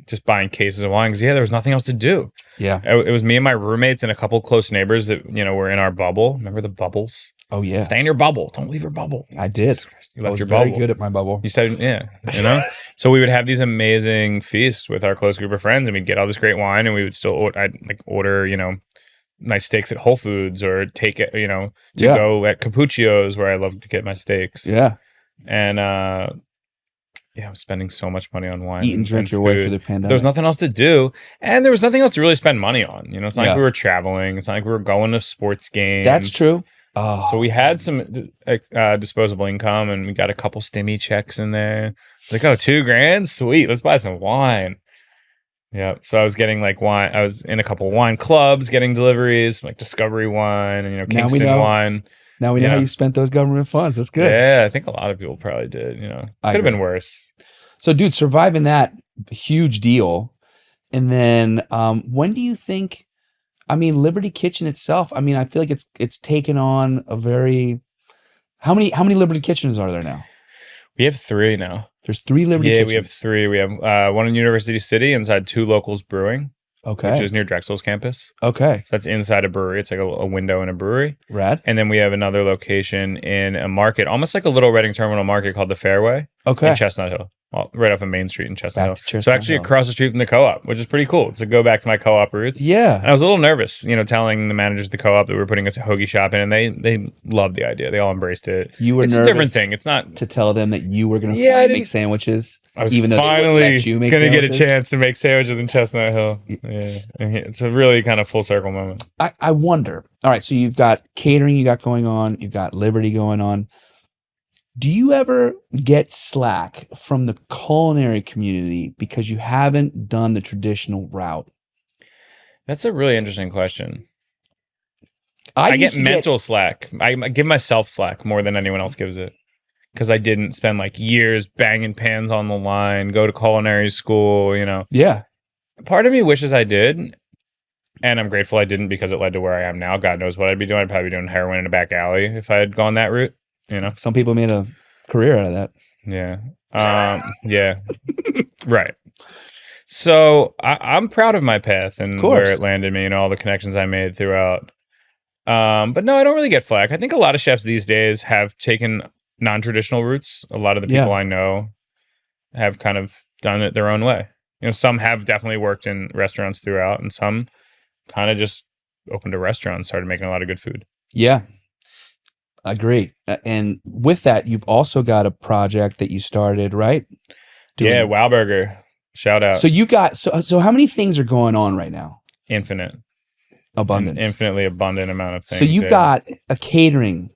Just buying cases of wine because there was nothing else to do. yeah. It was me and my roommates and a couple close neighbors that were in our bubble. Remember the bubbles? Oh, yeah. Stay in your bubble. Don't leave your bubble. I did. You I left was your very bubble. good at my bubble. You stayed, So we would have these amazing feasts with our close group of friends, and we'd get all this great wine, and we would still I'd order nice steaks at Whole Foods or take it to go at Capuccio's where I love to get my steaks. Yeah. And I'm spending so much money on wine. Eat and drink your way through the pandemic. There was nothing else to do, and there was nothing else to really spend money on. It's not like we were traveling. It's not like we were going to sports games. That's true. Oh, So we had some disposable income, and we got a couple stimmy checks in there. It's like, $2,000, sweet. Let's buy some wine. Yeah. So I was getting like wine. I was in a couple wine clubs, getting deliveries, like Discovery Wine and Kingston Wine. Now we know how you spent those government funds. That's good. Yeah, I think a lot of people probably did. Could have been worse. So, dude, surviving that, huge deal. And then, when do you think? I mean, Liberty Kitchen itself. I mean, I feel like it's taken on a very. How many Liberty Kitchens are there now? We have 3 now. There's 3 Liberty Kitchens. Yeah, we have 3. We have one in University City inside 2 Locals Brewing, Okay. which is near Drexel's campus. Okay. So that's inside a brewery. It's like a window in a brewery. Rad. And then we have another location in a market, almost like a little Reading Terminal market called the Fairway Okay. in Chestnut Hill, right off of Main Street in Chestnut Back to Hill. Chestnut So actually Hill. across the street from the co-op, which is pretty cool. To go back to my co-op roots. Yeah. And I was a little nervous, telling the managers of the co-op that we were putting a hoagie shop in, and they loved the idea. They all embraced it. You were It's nervous a different thing. It's not. to tell them that you were going to Yeah, I make didn't- sandwiches. I was even though they wouldn't finally let you make gonna get a sandwiches? chance to make sandwiches in Chestnut Hill. Yeah, it's a really kind of full circle moment. I wonder. All right, so you've got catering you got going on. You've got Liberty going on. Do you ever get slack from the culinary community because you haven't done the traditional route? That's a really interesting question. I get used to mental slack. I give myself slack more than anyone else gives it. Because I didn't spend like years banging pans on the line, go to culinary school, Yeah. Part of me wishes I did. And I'm grateful I didn't because it led to where I am now. God knows what I'd be doing. I'd probably be doing heroin in a back alley if I had gone that route, Some people made a career out of that. Yeah. Yeah. Right. So I'm proud of my path and where it landed me and all the connections I made throughout. But no, I don't really get flack. I think a lot of chefs these days have taken non-traditional routes. A lot of the people I know have kind of done it their own way. Some have definitely worked in restaurants throughout, and some kind of just opened a restaurant and started making a lot of good food. Yeah. Agree. And with that, you've also got a project that you started, right? Yeah, Wow Burger. Shout out. So you got so how many things are going on right now? Infinite. Abundance. An infinitely abundant amount of things. So you've got a catering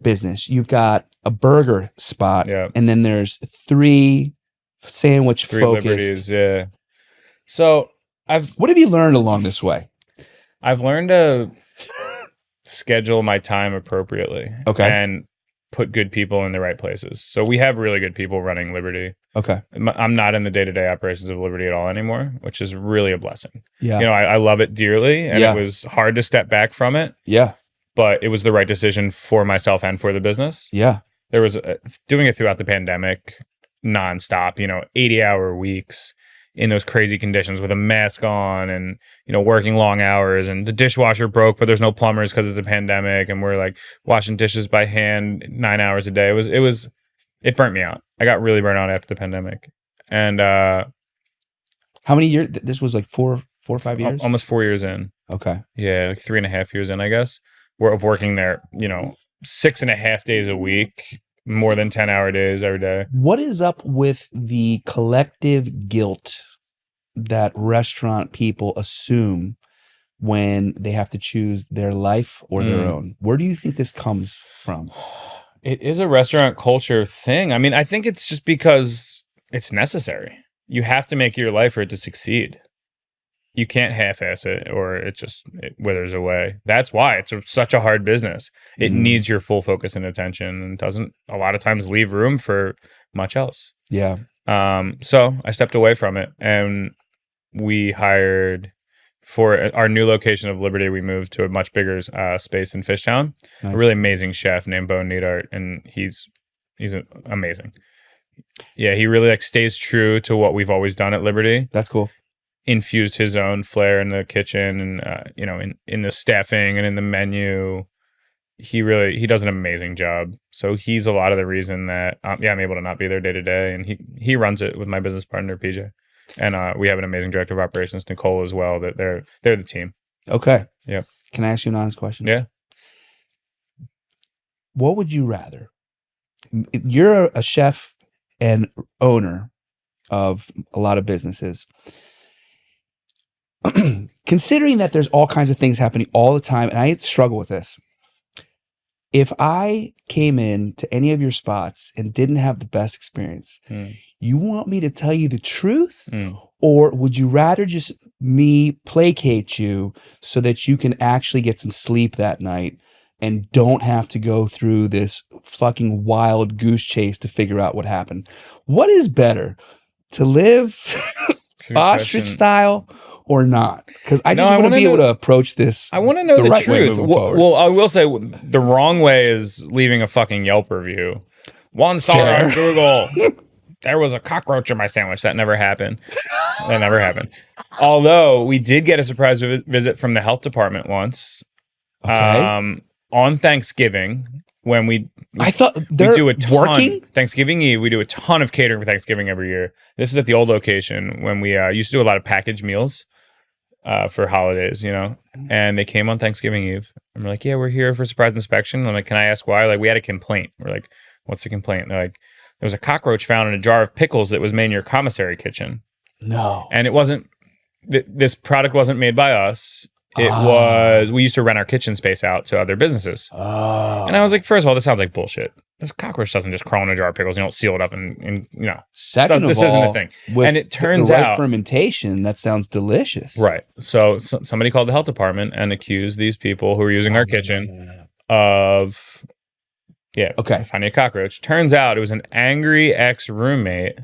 business. You've got a burger spot. Yep. And then there's 3 sandwich 3 focused. liberties, yeah. So What have you learned along this way? I've learned to schedule my time appropriately. Okay. And put good people in the right places. So we have really good people running Liberty. Okay. I'm not in the day-to-day operations of Liberty at all anymore, which is really a blessing. Yeah. I love it dearly, and it was hard to step back from it. Yeah. But it was the right decision for myself and for the business. Yeah. There was doing it throughout the pandemic, nonstop, 80-hour weeks in those crazy conditions with a mask on and, working long hours, and the dishwasher broke, but there's no plumbers because it's a pandemic. And we're like washing dishes by hand 9 hours a day. It burnt me out. I got really burnt out after the pandemic. And, how many years? This was like 4 or 5 years? Almost 4 years in. Okay. Yeah. Like 3.5 years in, I guess. Of working there, 6.5 days a week, more than 10-hour days every day. What is up with the collective guilt that restaurant people assume when they have to choose their life or their own? Where do you think this comes from? It is a restaurant culture thing. I mean, I think it's just because it's necessary. You have to make your life for it to succeed. You can't half-ass it or it withers away. That's why it's such a hard business. It needs your full focus and attention and doesn't a lot of times leave room for much else. Yeah. So I stepped away from it and we hired for our new location of Liberty. We moved to a much bigger space in Fishtown. Nice. A really amazing chef named Bo Needart, and he's amazing. Yeah, he really stays true to what we've always done at Liberty. That's cool. Infused his own flair in the kitchen and in the staffing and in the menu. He does an amazing job. So he's a lot of the reason that I'm able to not be there day to day, and he runs it with my business partner PJ, and we have an amazing director of operations Nicole as well. That they're the team. Okay. Yep. Can I ask you an honest question? Yeah. What would you rather? You're a chef and owner of a lot of businesses. Considering that there's all kinds of things happening all the time, and I struggle with this. If I came in to any of your spots and didn't have the best experience, you want me to tell you the truth? Or would you rather just me placate you so that you can actually get some sleep that night and don't have to go through this fucking wild goose chase to figure out what happened? What is better, to live ostrich style or not? Because I just want to be able to approach this. I want to know the right truth. Well, I will say the wrong way is leaving a fucking Yelp review. 1 star on Google. There was a cockroach in my sandwich. That never happened. Although we did get a surprise visit from the health department once. Okay. On Thanksgiving, when I thought they're do a ton, working? Thanksgiving Eve, we do a ton of catering for Thanksgiving every year. This is at the old location when we used to do a lot of packaged meals for holidays, and they came on Thanksgiving Eve. And we're like, yeah, we're here for surprise inspection. I'm like, can I ask why? Like, we had a complaint. We're like, what's the complaint? They're like, there was a cockroach found in a jar of pickles that was made in your commissary kitchen. No. And it wasn't, this product wasn't made by us. It was, we used to rent our kitchen space out to other businesses. And I was like, first of all, this sounds like bullshit. This cockroach doesn't just crawl in a jar of pickles. You don't seal it up and Second this of all, isn't a thing. And it turns the right out fermentation, that sounds delicious. Right. So somebody called the health department and accused these people who were using our kitchen of finding a cockroach. Turns out it was an angry ex-roommate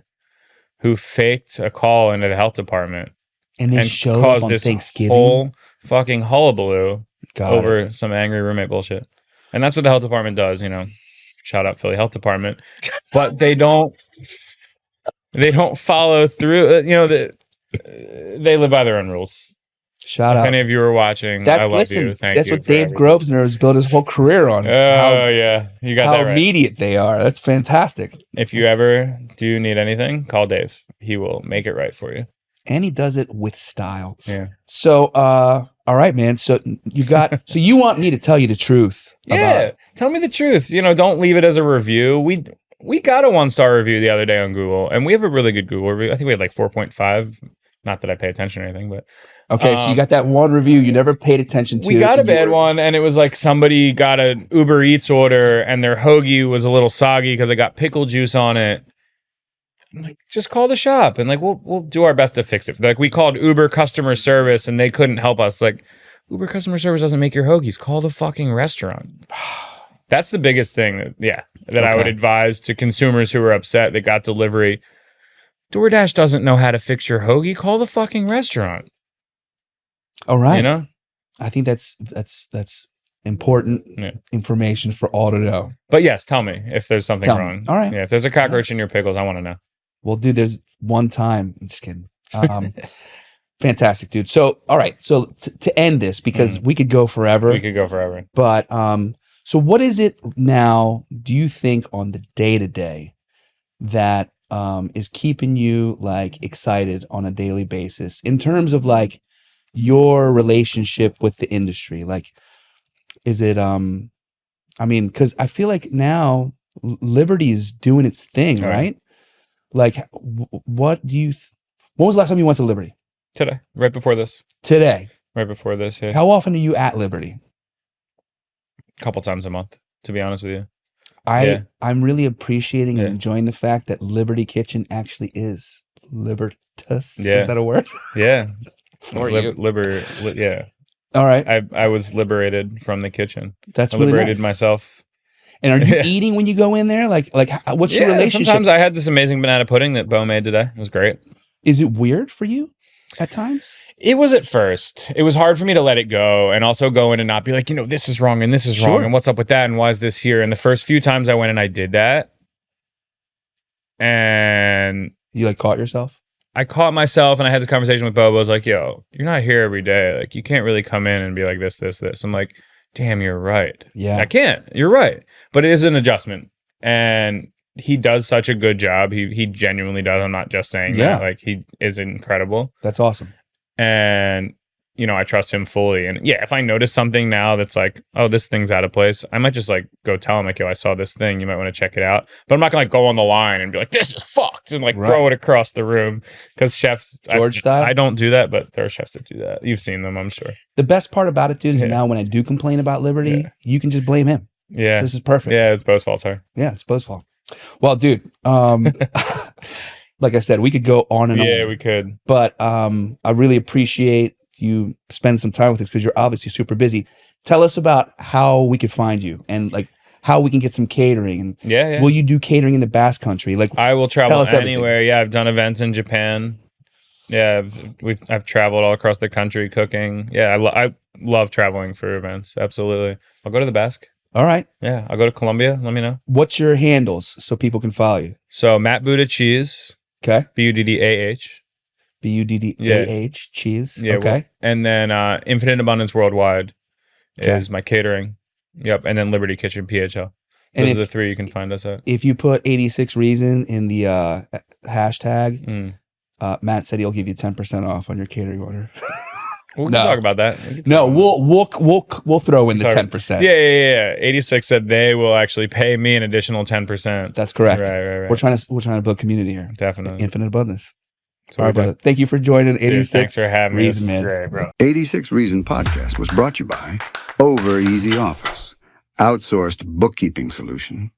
who faked a call into the health department and they showed caused up on this Thanksgiving. whole fucking hullabaloo over it. some angry roommate bullshit. And that's what the health department does, Shout out Philly Health Department. But they don't follow through. They live by their own rules. Shout out. If any of you are watching, I love you. Thank you. That's what Dave Grosvenor has built his whole career on. Yeah. You got that right. How immediate they are. That's fantastic. If you ever do need anything, call Dave. He will make it right for you. And he does it with style. Yeah. So, all right, man. So so you want me to tell you the truth? Yeah. Tell me the truth. Don't leave it as a review. We got a 1-star review the other day on Google, and we have a really good Google review. I think we had 4.5. Not that I pay attention or anything, but okay. So you got that one review you never paid attention to. We got a bad one, and it was somebody got an Uber Eats order, and their hoagie was a little soggy because it got pickle juice on it. I'm like, just call the shop, and we'll do our best to fix it. We called Uber customer service, and they couldn't help us. Uber customer service doesn't make your hoagies. Call the fucking restaurant. That's the biggest thing that I would advise to consumers who are upset that got delivery. DoorDash doesn't know how to fix your hoagie. Call the fucking restaurant. All right. I think that's important information for all to know. But yes, tell me if there's something wrong. All right. Yeah, if there's a cockroach in your pickles, I want to know. Well, dude, there's one time. I'm just kidding. Fantastic, dude. So, all right. So to end this, because we could go forever. But so what is it now, do you think, on the day-to-day that is keeping you excited on a daily basis in terms of your relationship with the industry? Is it because I feel like now Liberty is doing its thing, Oh, yeah. right? Like, what do you? When was the last time you went to Liberty? Today, right before this. Today. Right before this, yeah. How often are you at Liberty? A couple times a month, to be honest with you. I'm really appreciating and Yeah. enjoying the fact that Liberty Kitchen actually is libertus. Yeah. Is that a word? Yeah. Or you. Yeah. All right. I was liberated from the kitchen. That's I really liberated nice. myself. And are you Yeah. eating when you go in there? Like what's your Yeah, relationship? sometimes I had this amazing banana pudding that Bo made today. It was great. Is it weird for you at times? It was at first. It was hard for me to let it go and also go in and not be like, this is wrong and this is wrong Sure. and what's up with that and why is this here? And the first few times I went and I did that, and You like caught yourself? I caught myself, and I had this conversation with Bobo. I was like, yo, you're not here every day. Like, you can't really come in and be like this. I'm like, damn, you're right. Yeah. I can't. You're right. But it is an adjustment. And he does such a good job. He genuinely does. I'm not just saying Yeah. that. Like, he is incredible. That's awesome. And, I trust him fully. And yeah, if I notice something now that's like, oh, this thing's out of place, I might just like go tell him like, yo, I saw this thing. You might want to check it out. But I'm not gonna like go on the line and be like, this is fucked, and like throw Right. it across the room. Because chefs, George style? I don't do that, but there are chefs that do that. You've seen them, I'm sure. The best part about it, dude, is Yeah. now when I do complain about Liberty, you can just blame him. Yeah. So this is perfect. Yeah, it's Bo's fault, sorry. Yeah, it's Bo's fault. Well, dude, like I said, we could go on and Yeah, on. we could. But I really appreciate you spend some time with us because you're obviously super busy. Tell us about how we could find you and like how we can get some catering. And Yeah. will you do catering in the Basque Country? Like, I will Tell travel us everything. anywhere. Yeah, I've done events in Japan. Yeah, I've traveled all across the country cooking. Yeah, I love traveling for events. Absolutely. I'll go to the Basque. all right, Yeah, I'll go to Colombia. Let me know. what's your handles so people can follow you? So Matt Buddah Cheese, Okay, Buddah, Buddah cheese. Yeah. Okay, and then Infinite Abundance Worldwide Okay. is my catering. Yep, and then Liberty Kitchen PHL. And Those are the if- three you can find us at. if you put 86 Reason in the hashtag, Mm. Matt said he'll give you 10% off on your catering order. We can No. talk about that. We can talk No, about that. we'll throw in the Talk- 10%. Yeah. 86 said they will actually pay me an additional 10%. That's correct. Right. We're trying to build community here. Definitely. Infinite abundance. That's All what right, we do. brother. Thank you for joining Dude, 86 thanks for having me. This Reason, is man. great, bro. 86 Reason Podcast was brought to you by Over Easy Office, outsourced bookkeeping solution.